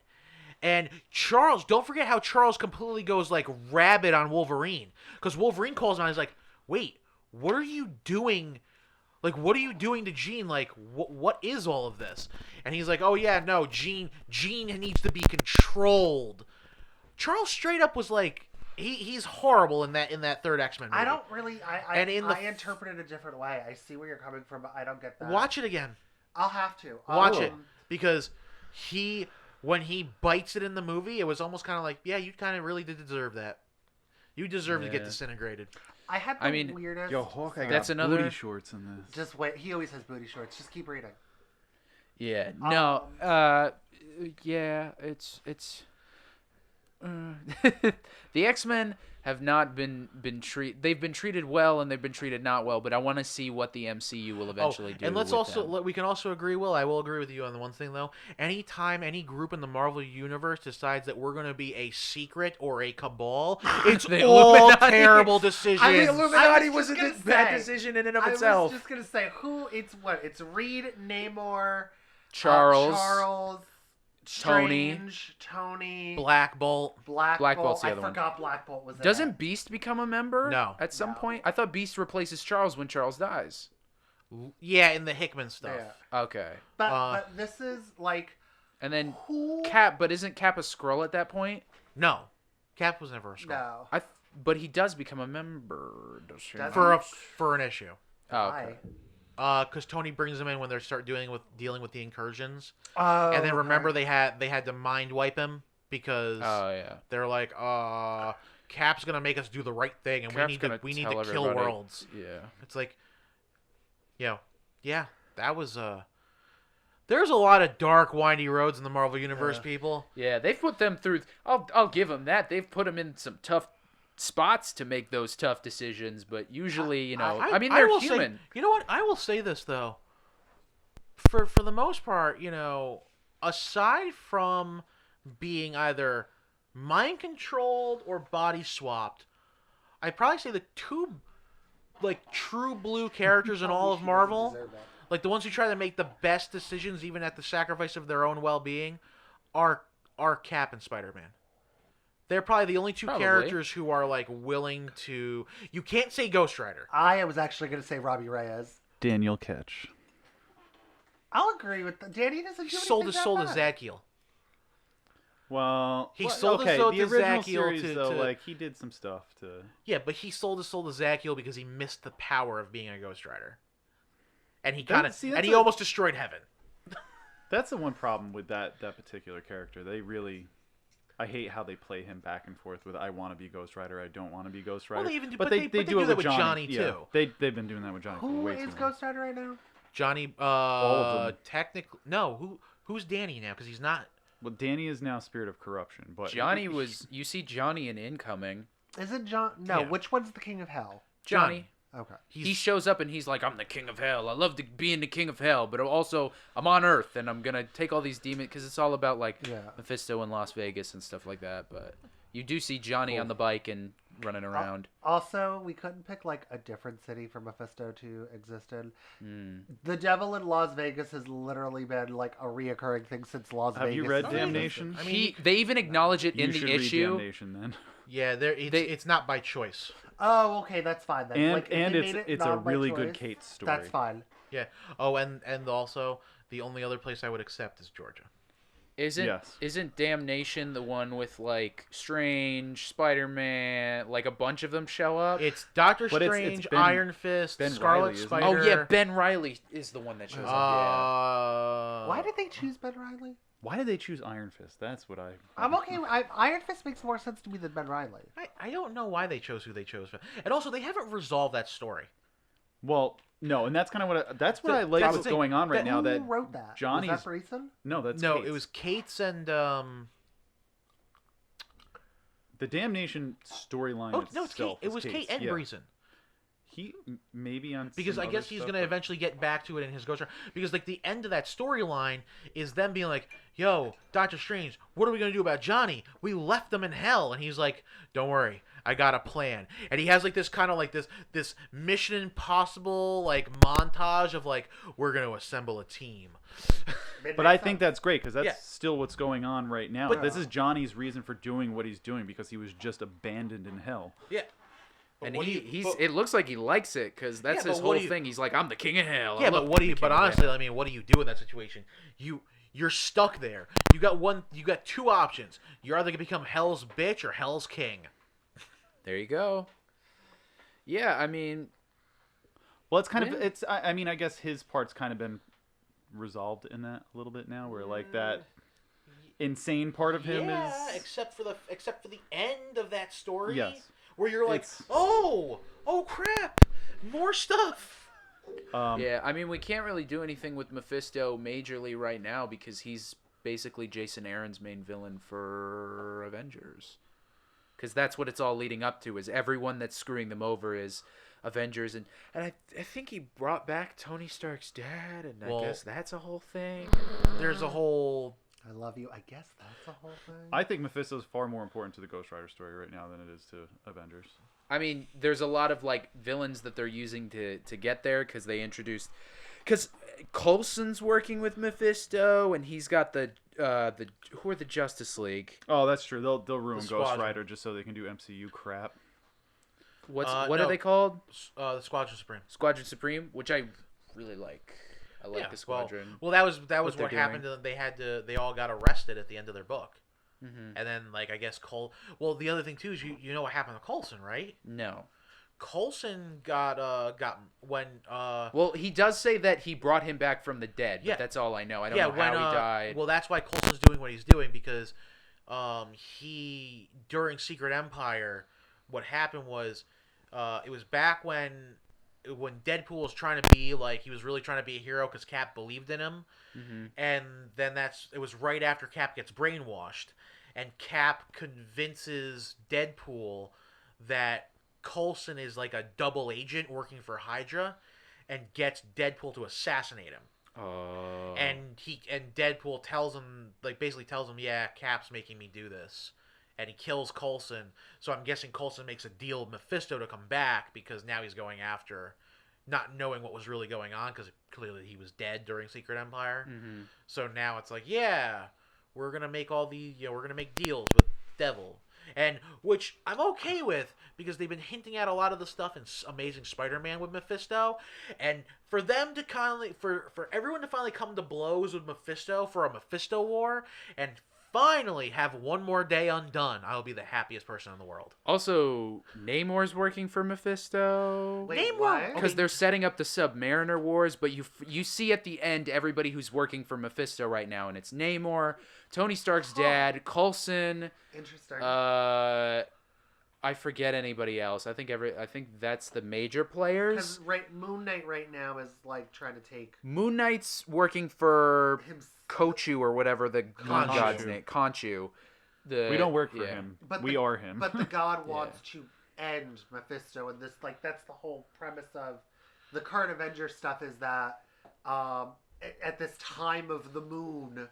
And Charles, don't forget how Charles completely goes like rabid on Wolverine. Because Wolverine calls him out and he's like, "Wait, what are you doing Like, what are you doing to Jean? Like, what is all of this? And he's like, oh yeah, no, Jean needs to be controlled. Charles straight up was like, he's horrible in that third X-Men movie. I don't really. And in the I interpret it a different way. I see where you're coming from, but I don't get that. Watch it again. I'll have to Watch it, because when he bites it in the movie, it was almost kind of like, yeah, you kind of really did deserve that. You deserve to get disintegrated. I had the weirdest. Yo, Hawkeye got That's another- booty shorts in this. Just wait. He always has booty shorts. Just keep reading. Yeah. No. Yeah. It's. The X-Men have not been treated. They've been treated well, and they've been treated not well. But I want to see what the MCU will eventually do. And let's with also them. we can also agree. Will, I will agree with you on the one thing though. Anytime any group in the Marvel universe decides that we're going to be a secret or a cabal, it's The all Illuminati. terrible decisions. The Illuminati I was was just a gonna bad say- decision in and of I itself. was just gonna say who. It's what? It's Reed, Namor, Charles, Tony. Strange, Tony, Black Bolt. Black Bolt's Bolt. the I other one. forgot Black Bolt was in Doesn't it. Beast become a member? No. At some No. point, I thought Beast replaces Charles when Charles dies. Yeah, in the Hickman stuff. Yeah. Okay. But this is like And then who? Cap, but isn't Cap a Skrull at that point? No, Cap was never a Skrull. No. But he does become a member. Does he Does not? For an issue. Oh, okay. Because Tony brings them in when they start dealing with the incursions, Oh, and then remember okay. they had to mind wipe him because Oh yeah. they're like, Cap's gonna make us do the right thing, and Cap's we gonna need to tell kill everybody. worlds. Yeah. It's like, yeah, that was There's a lot of dark, windy roads in the Marvel universe, people. Yeah, they've put them through. I'll give them that. They've put them in some tough spots to make those tough decisions, but usually, I mean, they're will human. Say, you know what? I will say this though. For the most part, aside from being either mind controlled or body swapped, I'd probably say the two true blue characters in all of Marvel, like the ones who try to make the best decisions even at the sacrifice of their own well-being, are Cap and Spider-Man. They're probably the only two Probably. characters who are willing to. You can't say Ghost Rider. I was actually going to say Robbie Reyes. Daniel Ketch. I'll agree with Danny. Doesn't He do sold anything his soul to that bad. Zakiel. Well, He sold his soul the to original Zakiel series, to- though, to- he did some stuff to. Yeah, but he sold his soul to Zakiel because he missed the power of being a Ghost Rider, and he That's he almost destroyed heaven. That's the one problem with that particular character. They really, I hate how they play him back and forth with I want to be Ghost Rider, I don't want to be Ghost Rider. Well, they even do- but but they they do it that with with Johnny, Johnny, yeah. too. They've been doing that with Johnny for Who way too is long. Ghost Rider right now? Johnny, of them. technically, no. Who's Danny now? Because he's not. Well, Danny is now Spirit of Corruption, but Johnny was. You see Johnny in Incoming. Is it John? No, Yeah. which one's the King of Hell? Johnny. Okay. He shows up and he's like, I'm the king of hell. I love being the king of hell, but also I'm on Earth and I'm gonna take all these demons because it's all about Mephisto in Las Vegas and stuff like that. But you do see Johnny on the bike and running around. Also, we couldn't pick a different city for Mephisto to exist in. Mm. The Devil in Las Vegas has literally been a reoccurring thing since Las Vegas. Have you read existed. Damnation? I mean, They even acknowledge it You in should the read issue. Damnation then. Yeah, it's not by choice. Oh, okay, that's fine then. And if they and made it's a not by really good choice, Kate story. That's fine. Yeah. Oh, and also the only other place I would accept is Georgia. Isn't Damnation the one with Strange, Spider-Man, a bunch of them show up? It's Doctor But it's Strange, Ben- Iron Fist, Ben Scarlet Reilly, isn't it? Spider. Oh yeah, Ben Reilly is the one that shows up. Why did they choose Ben Reilly? Why did they choose Iron Fist? That's what I. I'm okay. Iron Fist makes more sense to me than Ben Reilly. I don't know why they chose who they chose, and also they haven't resolved that story. Well, no, and that's kind of what I like that's what's the thing. going on right now. Who That wrote that? Johnny's. Was that Reason? No, that's No, Kate's. it was Kate's and the Damnation storyline. Oh no, it's Kate. itself It is was Kate Kate's, and yeah. Breezen. He maybe on Because some I guess other he's stuff, gonna but- eventually get back to it in his Ghost Rider. Because the end of that storyline is them being like, "Yo, Doctor Strange, what are we gonna do about Johnny? We left them in hell," and he's like, "Don't worry, I got a plan." And he has this kind of this Mission Impossible montage of we're gonna assemble a team. But I think that's great because that's Yeah. still what's going on right now. But- This is Johnny's reason for doing what he's doing because he was just abandoned in hell. Yeah. And what do you- he's but- it looks like he likes it because that's Yeah, his but what whole do you- thing. He's like, I'm the king of hell. Yeah, I but love what do being you? the But king of honestly, hell." I mean, what do you do in that situation? You're stuck there. You got two options. You're either gonna become Hell's bitch or Hell's king. There you go. Yeah, I mean, Well, it's kind of When- it's. I mean, I guess his part's kind of been resolved in that a little bit now, where like that insane part of him Yeah, is. except for the end of that story. Yes. Where you're like, It's- oh crap, more stuff. yeah, I mean, we can't really do anything with Mephisto majorly right now because he's basically Jason Aaron's main villain for Avengers. Because that's what it's all leading up to, is everyone that's screwing them over is Avengers. And I think he brought back Tony Stark's dad, and Well- I guess that's a whole thing. There's a whole. I love you. I guess that's the whole thing. I think Mephisto's far more important to the Ghost Rider story right now than it is to Avengers. I mean, there's a lot of like villains that they're using to get there because they introduced, because Coulson's working with Mephisto and he's got the who are the Justice League? Oh, that's true. They'll ruin The Ghost Squadron. Rider just so they can do MCU crap. What no. are they called? The Squadron Supreme. Squadron Supreme, which I really like. I like the Well, Squadron. well, that was they're what happened doing. to them. They all got arrested at the end of their book. Mm-hmm. And then, like, I guess Well, the other thing too is you know what happened to Coulson, right? No. Coulson got when Well, he does say that he brought him back from the dead, but Yeah. that's all I know. I don't yeah know when how he died. well, that's why Coulson's doing what he's doing because he during Secret Empire, what happened was it was back when Deadpool was trying to be like he was really trying to be a hero because Cap believed in him. Mm-hmm. And then it was right after Cap gets brainwashed, and Cap convinces Deadpool that Coulson is like a double agent working for Hydra, and gets Deadpool to assassinate him. Oh. And Deadpool basically tells him, yeah, Cap's making me do this, and he kills Coulson. So I'm guessing Coulson makes a deal with Mephisto to come back because now he's going after, not knowing what was really going on because clearly he was dead during Secret Empire. Mm-hmm. So now it's like, yeah, we're gonna make we're gonna make deals with Devil, and which I'm okay with because they've been hinting at a lot of the stuff in Amazing Spider-Man with Mephisto, and for them to for everyone to finally come to blows with Mephisto for a Mephisto war and finally have one more day undone, I'll be the happiest person in the world. Also, Namor's working for Mephisto. Wait, Namor- what? Because they're setting up the Submariner Wars, but you see at the end everybody who's working for Mephisto right now, and it's Namor, Tony Stark's dad, Coulson. Interesting. I forget anybody else. I think that's the major players. Because Moon Knight right now is like trying to take Moon Knight's working for him. Kochu or whatever the moon Khonshu. god's name. Khonshu. We don't work for yeah. him. But We the- are him. But the god wants to end Mephisto, and that's the whole premise of the current Avengers stuff is that at this time of the moon,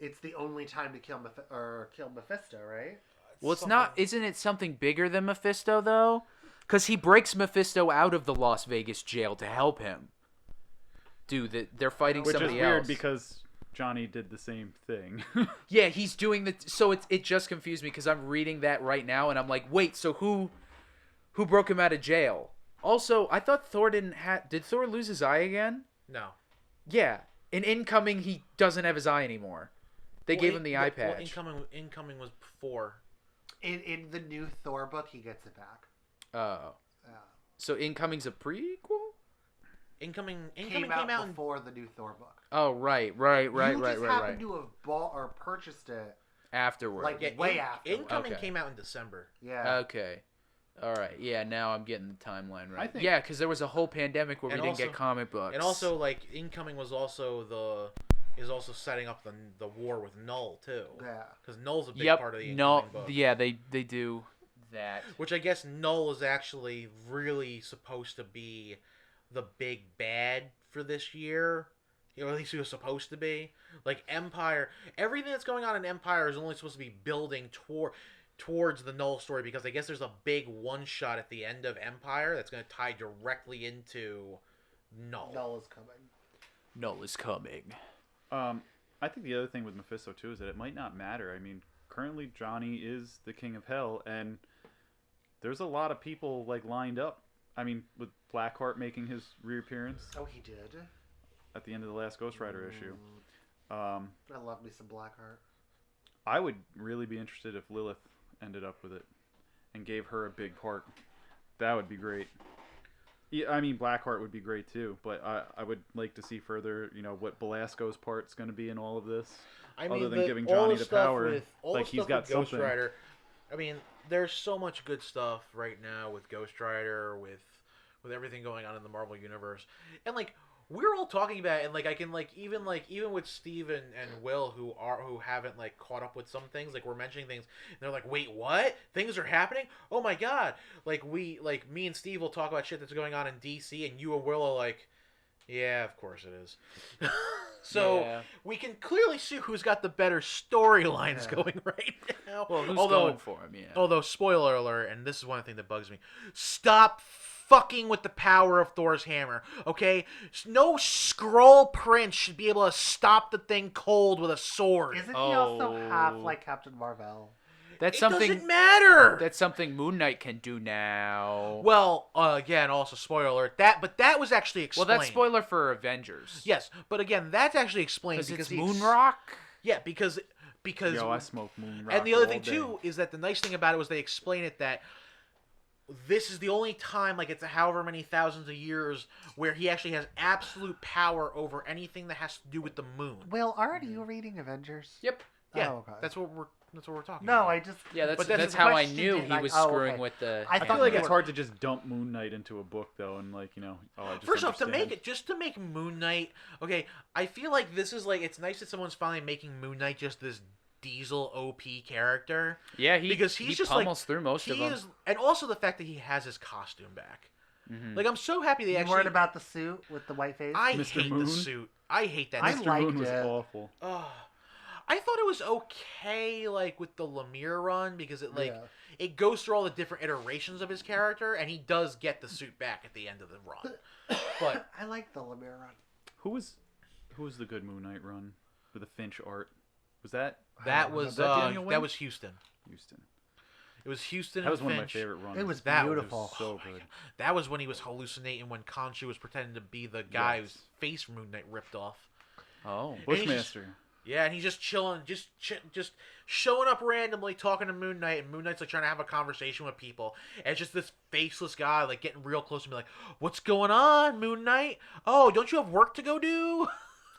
it's the only time to kill Mephisto, right? Well, it's not. Isn't it something bigger than Mephisto though? Because he breaks Mephisto out of the Las Vegas jail to help him. Dude, they're fighting Which is somebody weird else. because Johnny did the same thing. Yeah, he's doing the. So it just confused me because I'm reading that right now and I'm like, wait, so who broke him out of jail? Also, I thought Thor didn't have. Did Thor lose his eye again? No. Yeah, in Incoming he doesn't have his eye anymore. They gave him the eye patch. Incoming was 4. In the new Thor book, he gets it back. Oh, so Incoming's a prequel? Incoming Came out before the new Thor book. Oh, right. You just happen to have bought or purchased it. Afterward. Like, way after. Incoming Okay. came out in December. Yeah. Okay. All right. Yeah, now I'm getting the timeline right. I think- Yeah, because there was a whole pandemic where we And didn't get also- comic books. And also, like, Incoming was also setting up the war with Null too. Yeah. Because Null's a big yep. part of the No. Incoming book. Yeah, they do that. Which I guess Null is actually really supposed to be the big bad for this year. Or at least he was supposed to be. Like Empire, everything that's going on in Empire is only supposed to be building towards the Null story because I guess there's a big one shot at the end of Empire that's going to tie directly into Null. Null is coming. Null is coming. I think the other thing with Mephisto too is that it might not matter. I mean, currently Johnny is the king of hell, and there's a lot of people like lined up. I mean, with Blackheart making his reappearance Oh, he did. at the end of the last Ghost Rider issue. I love me some Blackheart. I would really be interested if Lilith ended up with it and gave her a big part. That would be great. Yeah, I mean, Blackheart would be great too, but I would like to see further, what Belasco's part's going to be in all of this. I mean, other than giving all Johnny the the stuff power, with, all like the he's stuff got with Ghost something. Rider. I mean, there's so much good stuff right now with Ghost Rider, with everything going on in the Marvel universe, and like we're all talking about it, and like I can even with Steve and Will who haven't like caught up with some things, like we're mentioning things and they're like, wait, what? Things are happening? Oh my god. Like me and Steve will talk about shit that's going on in DC, and you and Will are like, yeah, of course it is. So Yeah. we can clearly see who's got the better storylines going right now. Well, who's going for him? Yeah. Although, spoiler alert, and this is one thing that bugs me, stop fucking with the power of Thor's hammer, okay? No Skrull prince should be able to stop the thing cold with a sword. Isn't he also half Oh. like Captain Marvel? That's It something. doesn't matter. That's something Moon Knight can do now. Well, again, also spoiler alert. But that was actually Well, explained. that's spoiler for Avengers. Yes, but again, that's actually explained Because it's he Moonrock. Yeah, because Yo, I smoke Moon Rock and the other all thing day. too is that the nice thing about it was they explain it that this is the only time, like it's however many thousands of years, where he actually has absolute power over anything that has to do with the moon. Will, aren't you reading Avengers? Yep. Yeah, Oh, okay. that's what we're talking No, about. I just. Yeah, But that's that's how I question knew did, he like, was oh, screwing okay. with the. I I thought feel hammer. like you it's were- hard to just dump Moon Knight into a book, though, and I just First off, to understand. make Moon Knight, okay, I feel like this is like, it's nice that someone's finally making Moon Knight just this diesel OP character. Yeah, because he's he just pummels through most of them. And also the fact that he has his costume back. Mhm. Like, I'm so happy they You actually. worried about the suit with the white face? I Mr. hate Moon? the suit. I hate that. I suit. Mr. liked Moon was it. awful. Ugh. I thought it was okay, like with the Lemire run, because it Yeah. it goes through all the different iterations of his character, and he does get the suit back at the end of the run. But I like the Lemire run. Who was the good Moon Knight run with the Finch art? Was that that was that Daniel Wynn? that was Houston. Houston? It was Houston. That was and one of my Finch. favorite runs. It was That beautiful. was so oh my good. God. That was when he was hallucinating, when Khonshu was pretending to be the guy Yes. whose face Moon Knight ripped off. Oh. And he's Bushmaster. Yeah, and he's just chilling, just showing up randomly, talking to Moon Knight, and Moon Knight's like trying to have a conversation with people. And it's just this faceless guy, like getting real close and be like, "What's going on, Moon Knight? Oh, don't you have work to go do?"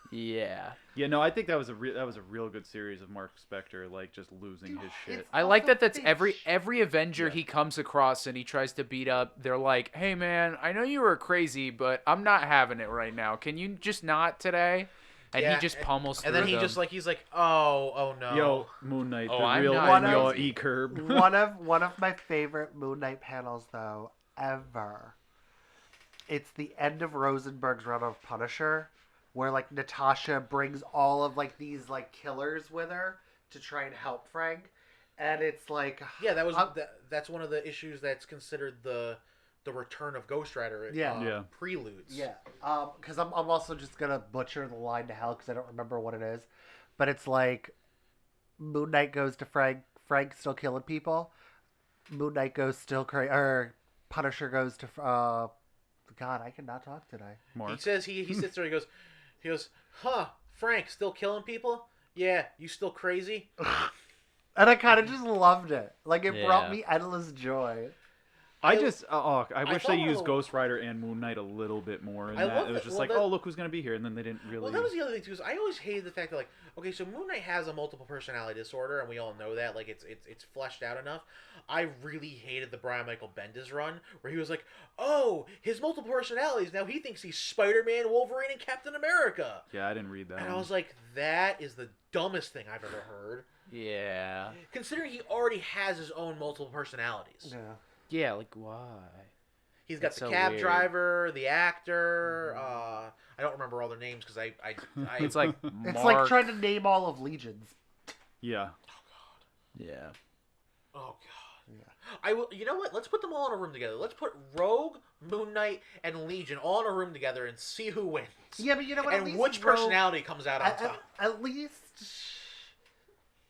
Yeah. Yeah, no, I think that was a real good series of Mark Spector, like just losing his shit. It's I like also that's Finch. every Avenger he comes across and he tries to beat up. They're like, "Hey man, I know you were crazy, but I'm not having it right now. Can you just not today?" And Yeah, he just pummels And through then he them. just he's like, "Oh no." Yo, Moon Knight, Oh, the I'm real not Emil crazy. E. Curb. one of my favorite Moon Knight panels though ever. It's the end of Rosenberg's run of Punisher, where like Natasha brings all of like these like killers with her to try and help Frank, and it's like Yeah, that was I'm- that's one of the issues that's considered the return of Ghost Rider. Yeah. Yeah. Preludes. yeah, because I'm also just gonna butcher the line to hell because I don't remember what it is, but it's like Moon Knight goes to Frank. Frank's still killing people. Moon Knight goes still crazy, or Punisher goes to God, I cannot talk today. He Mark. says he sits there. He goes, "Huh, Frank, still killing people? Yeah, you still crazy?" And I kind of just loved it. Like it brought Yeah. me endless joy. I I wish thought they one of used the- Ghost Rider and Moon Knight a little bit more. And I that love it was that- just well, like, that- oh, look who's gonna be here, and then they didn't really. Well, that was the other thing too. Is I always hated the fact that, like, okay, so Moon Knight has a multiple personality disorder, and we all know that. Like, it's fleshed out enough. I really hated the Brian Michael Bendis run where he was like, "Oh, his multiple personalities. Now he thinks he's Spider-Man, Wolverine, and Captain America." Yeah, I didn't read that. And I one. was like, "That is the dumbest thing I've ever heard." Yeah. Considering he already has his own multiple personalities. Yeah. Yeah, like why? He's got That's the so cab weird. driver, the actor. I don't remember all their names because I It's like It's Mark. like trying to name all of Legions. yeah. Yeah. Oh god. Yeah. I will. You know what? Let's put them all in a room together. Let's put Rogue, Moon Knight, and Legion all in a room together and see who wins. Yeah, but you know what? At And least which Rogue- personality comes out on top. At least.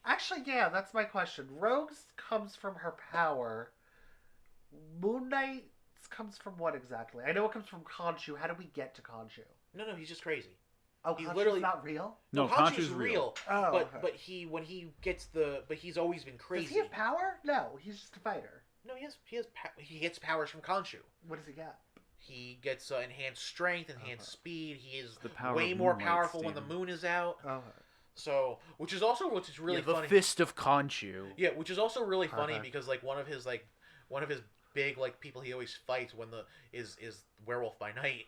Actually, yeah, that's my question. Rogue's comes from her power. Moon Knight comes from what exactly? I know it comes from Khonshu. How do we get to Khonshu? No, he's just crazy. Oh, He's Khonshu's literally not real? No, Khonshu's Khonshu's real. Oh, but okay. but he's always been crazy. Does he have power? No, he's just a fighter. No, he gets powers from Khonshu. What does he get? He gets enhanced strength, enhanced speed. He is The power way of more moonlight, powerful when the Steven. moon is out. Oh, So, which is really the funny. Fist of Khonshu. Yeah, which is also really funny Perfect. because one of his big people he always fights is Werewolf by Night.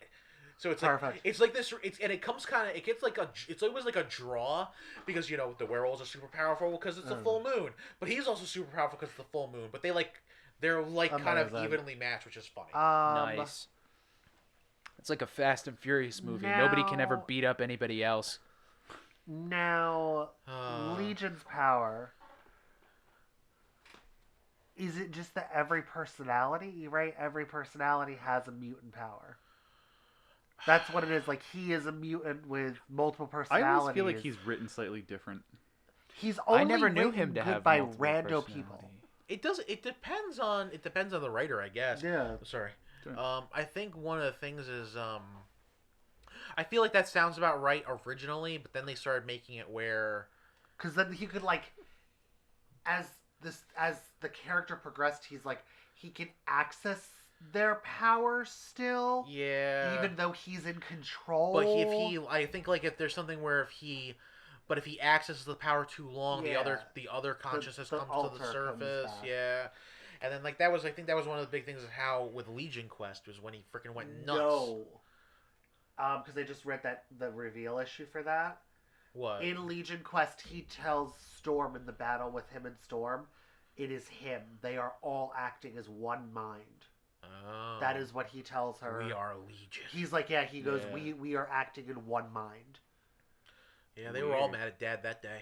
So it's like Perfect. it's like this. It comes kind of. It gets it's always like a draw because the werewolves are super powerful because it's a full moon, but he's also super powerful because it's the full moon. But they're kind of Amazing. evenly matched, which is funny. Nice. It's like a Fast and Furious movie. Nobody can ever Now- beat up anybody else. Now, Legion's power. Is it just that every personality, right? Every personality has a mutant power. That's what it is. Like, he is a mutant with multiple I personalities. always feel like he's written slightly different. He's only I never knew written him to good have by multiple rando personality. people. It depends on the writer, I guess. Yeah. Sorry. Sure. I think one of the things is I feel like that sounds about right originally, but then they started making it where Because then he could, like, as the character progressed, he can access their power still. yeah. Even though he's in control. But I think if there's something where if he accesses the power too long, Yeah. the other consciousness the comes to alter the comes surface. back. Yeah. And then I think that was one of the big things of how with Legion Quest was when he freaking went nuts. No. Because I just read the reveal issue for that. What? In Legion Quest, he tells Storm in the battle with him and Storm, it is him. They are all acting as one mind. Oh. That is what he tells her. We are Legion. He's like, yeah, he goes, Yeah. we are acting in one mind. Yeah, they were all mad at Dad that day.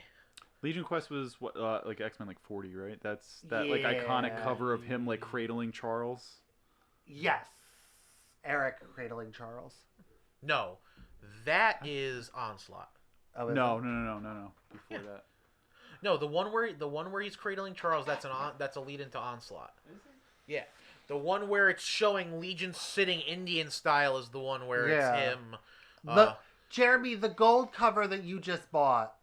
Legion Quest was what like X-Men 40, right? That's that like iconic Yeah. cover of him like cradling Charles. Yes. Eric cradling Charles. No, that is Onslaught. Oh, is No. it? Before that. No, the one where he's cradling Charles, that's a lead into Onslaught. Yeah, the one where it's showing Legion sitting Indian style is the one where Yeah. it's him. Jeremy, the gold cover that you just bought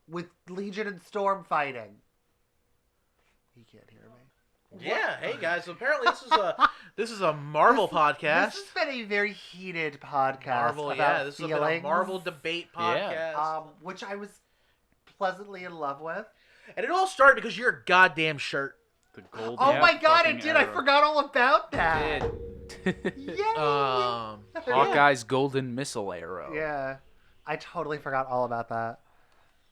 with Legion and Storm fighting. He can't hear me. Yeah, hey guys. So apparently this is a Marvel podcast. This has been a very heated podcast. Marvel, about yeah. This has been a feelings, Marvel debate podcast. which I was pleasantly in love with. And it all started because you're a goddamn shirt. The golden. Oh my god, fucking it did! I arrow. forgot all about that. Did. Yay! Hawkeye's golden missile arrow. Yeah, I totally forgot all about that.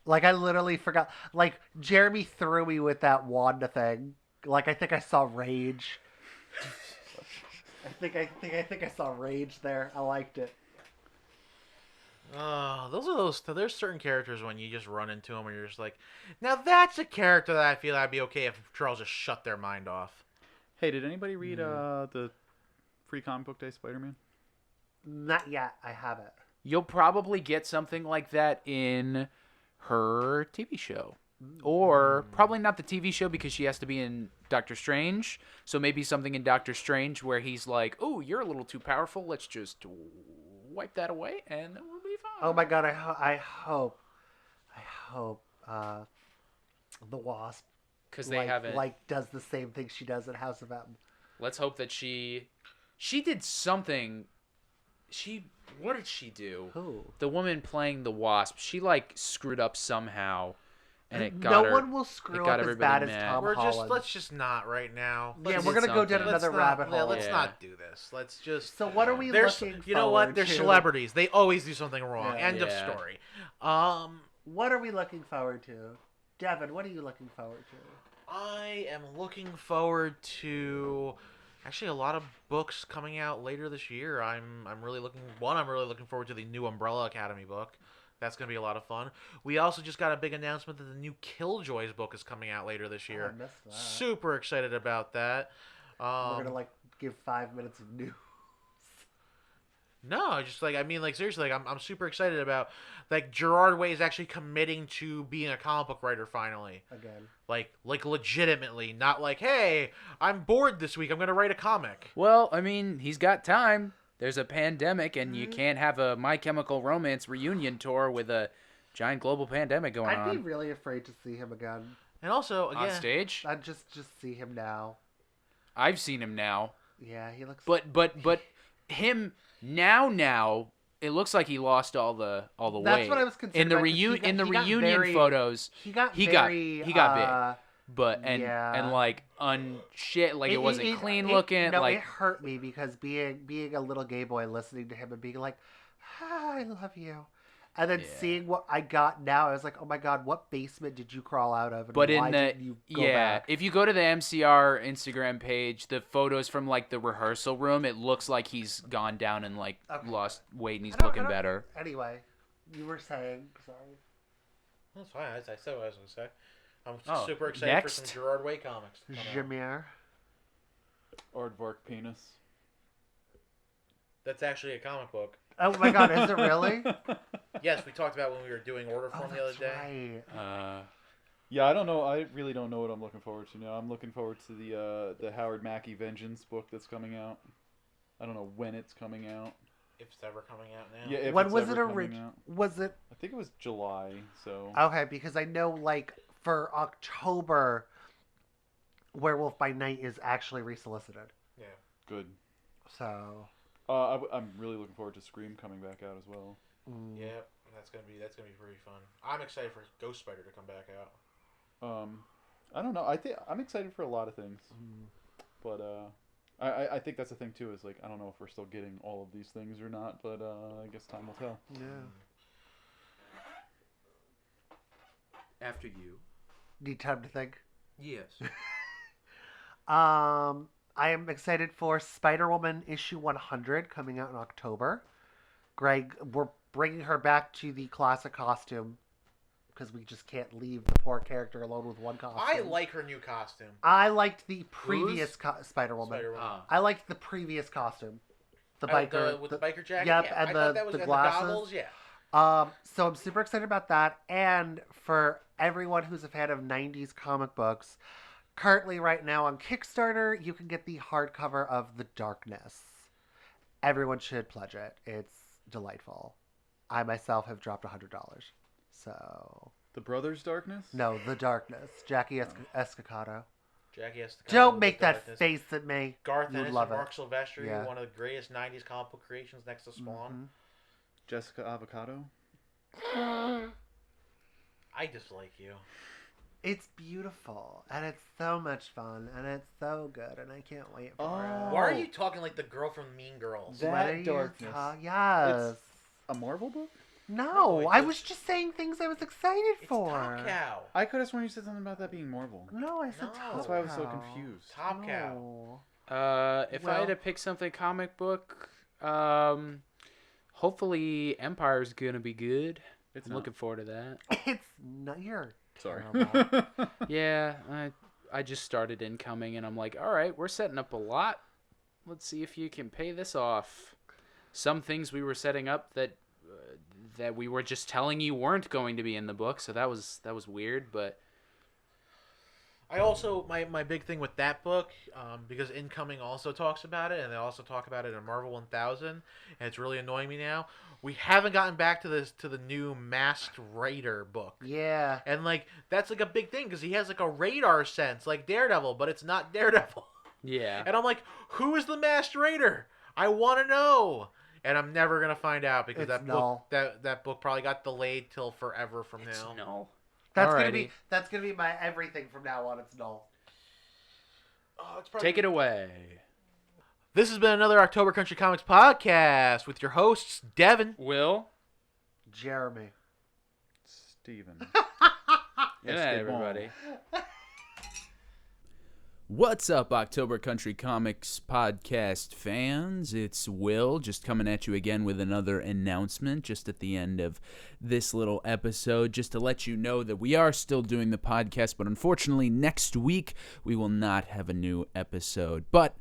Like, I literally forgot. Like, Jeremy threw me with that Wanda thing. Like, I think I saw rage. I think I saw rage there. I liked it. There's certain characters when you just run into them and you're just like, now that's a character that I feel I'd be okay if Charles just shut their mind off. Hey, did anybody read the Free Comic Book Day Spider-Man? Not yet. I haven't. You'll probably get something like that in her TV show. Or probably not the TV show because she has to be in Doctor Strange. So maybe something in Doctor Strange where he's like, oh, you're a little too powerful. Let's just wipe that away and we'll be fine. Oh my god! I hope the Wasp Because they haven't. does the same thing she does in House of M. Let's hope that she did something. What did she do? Who? The woman playing the Wasp. She screwed up somehow, and it got no her. one will screw got up as everybody bad as mad. Tom Holland. Let's just not right now. Yeah, Let's we're do gonna go down something. another rabbit hole. Let's Yeah. not do this. Let's just. So what are we There's, looking? you know what? forward They're to? celebrities. They always do something wrong. Yeah. End of Yeah. story. What are we looking forward to? Devon, what are you looking forward to? I am looking forward to actually a lot of books coming out later this year. I'm really looking forward to the new Umbrella Academy book. That's going to be a lot of fun. We also just got a big announcement that the new Killjoys book is coming out later this year. I missed that. Super excited about that. We're gonna give 5 minutes of news. No, just like I mean, like seriously, like I'm super excited about like Gerard Way is actually committing to being a comic book writer finally. Again. Like legitimately, not like, hey, I'm bored this week, I'm gonna write a comic. Well, I mean, he's got time. There's a pandemic, and you can't have a My Chemical Romance reunion tour with a giant global pandemic going I'd be on really afraid to see him again. And also, on again, stage. I'd just see him now. I've seen him now, Yeah, he looks. but him now. It looks like he lost all the weight. That's what I was concerned in the about, 'cause he got- in the he got reunion very- photos. he got he very, got big, but yeah. and like like it wasn't clean looking. No, like it hurt me because being a little gay boy listening to him and being like, I love you. And then Yeah. seeing what I got now, I was like, oh my God, what basement did you crawl out of? And But why in the didn't you go back? if you go to the MCR Instagram page, the photos from like the rehearsal room, it looks like he's gone down and like Okay. lost weight and he's I don't- looking I don't- better. Anyway, you were saying, sorry. that's fine. I said what I was gonna say. I'm Oh, super excited next? for some Gerard Way comics. to come out. Jameer. Aardvark penis. That's actually a comic book. Oh my God, is it really? Yes, we talked about when we were doing order Oh, form the other that's day. right. Yeah, I don't know. I really don't know what I'm looking forward to now. I'm looking forward to the Howard Mackie Vengeance book that's coming out. I don't know when it's coming out. If it's ever coming out now. Yeah, if When it's was it ever coming original? out. Was it I think it was July. So okay? Because I know, like, for October, Werewolf by Night is actually resolicited. Yeah. good. So I'm really looking forward to Scream coming back out as well. Yeah, that's gonna be pretty fun. I'm excited for Ghost Spider to come back out. I don't know. I think I'm excited for a lot of things, but I think that's the thing too. Is like I don't know if we're still getting all of these things or not, but I guess time will tell. yeah. After you. Need time to think. Yes. I am excited for Spider-Woman issue 100 coming out in October. Greg, we're bringing her back to the classic costume because we just can't leave the poor character alone with one costume. I like her new costume. I liked the previous Spider-Woman. Spider-Woman. I liked the previous costume. The Oh, biker. with the biker jacket. Yep, yeah, and I the- thought that was the and glasses. The goggles. Yeah. So I'm super excited about that. And for everyone who's a fan of 90s comic books, currently right now on Kickstarter, you can get the hardcover of The Darkness. Everyone should pledge it. It's delightful. I myself have dropped $100. So The Brothers Darkness? no, The Darkness. Jackie Escacado. Jackie has to Don't make that face at me. Garth You'd Ennis love and it. Mark Silvestri, Yeah. one of the greatest 90s comic book creations next to Spawn. Mhm. Jessica Avocado? I dislike you. It's beautiful, and it's so much fun, and it's so good, and I can't wait for Oh. it. Why are you talking like the girl from Mean Girls? That What are you Darkness. yes. It's a Marvel book? No, No, I it's- was just saying things I was excited It's for. Top Cow. I could have sworn you said something about that being Marvel. No, I said No. Top That's why I was so Cow. confused. Top Cow. No. If I had to pick something comic book, hopefully Empire's gonna be good. It's I'm not. looking forward to that. It's not your Sorry. terrible. Yeah, I just started Incoming, and I'm like, all right, we're setting up a lot. Let's see if you can pay this off. Some things we were setting up that we were just telling you weren't going to be in the book, so that was weird. But I also my big thing with that book, because Incoming also talks about it, and they also talk about it in Marvel 1000, and it's really annoying me now. We haven't gotten back to the new Masked Raider book, Yeah. and like that's like a big thing because he has like a radar sense like Daredevil, but it's not Daredevil. yeah, And I'm like, who is the Masked Raider? I want to know, and I'm never gonna find out because It's that null. book that book probably got delayed till forever from it's now. null. That's Alrighty. gonna be my everything from now on. It's null. Oh, it's probably Take it away. This has been another October Country Comics podcast with your hosts, Devon. Will. Jeremy. Steven. Good night, everybody. What's up, October Country Comics podcast fans? It's Will, just coming at you again with another announcement just at the end of this little episode, just to let you know that we are still doing the podcast, but unfortunately next week we will not have a new episode. But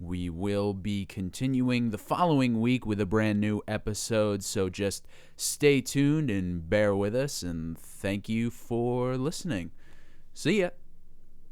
We will be continuing the following week with a brand new episode, so just stay tuned and bear with us, and thank you for listening. See ya.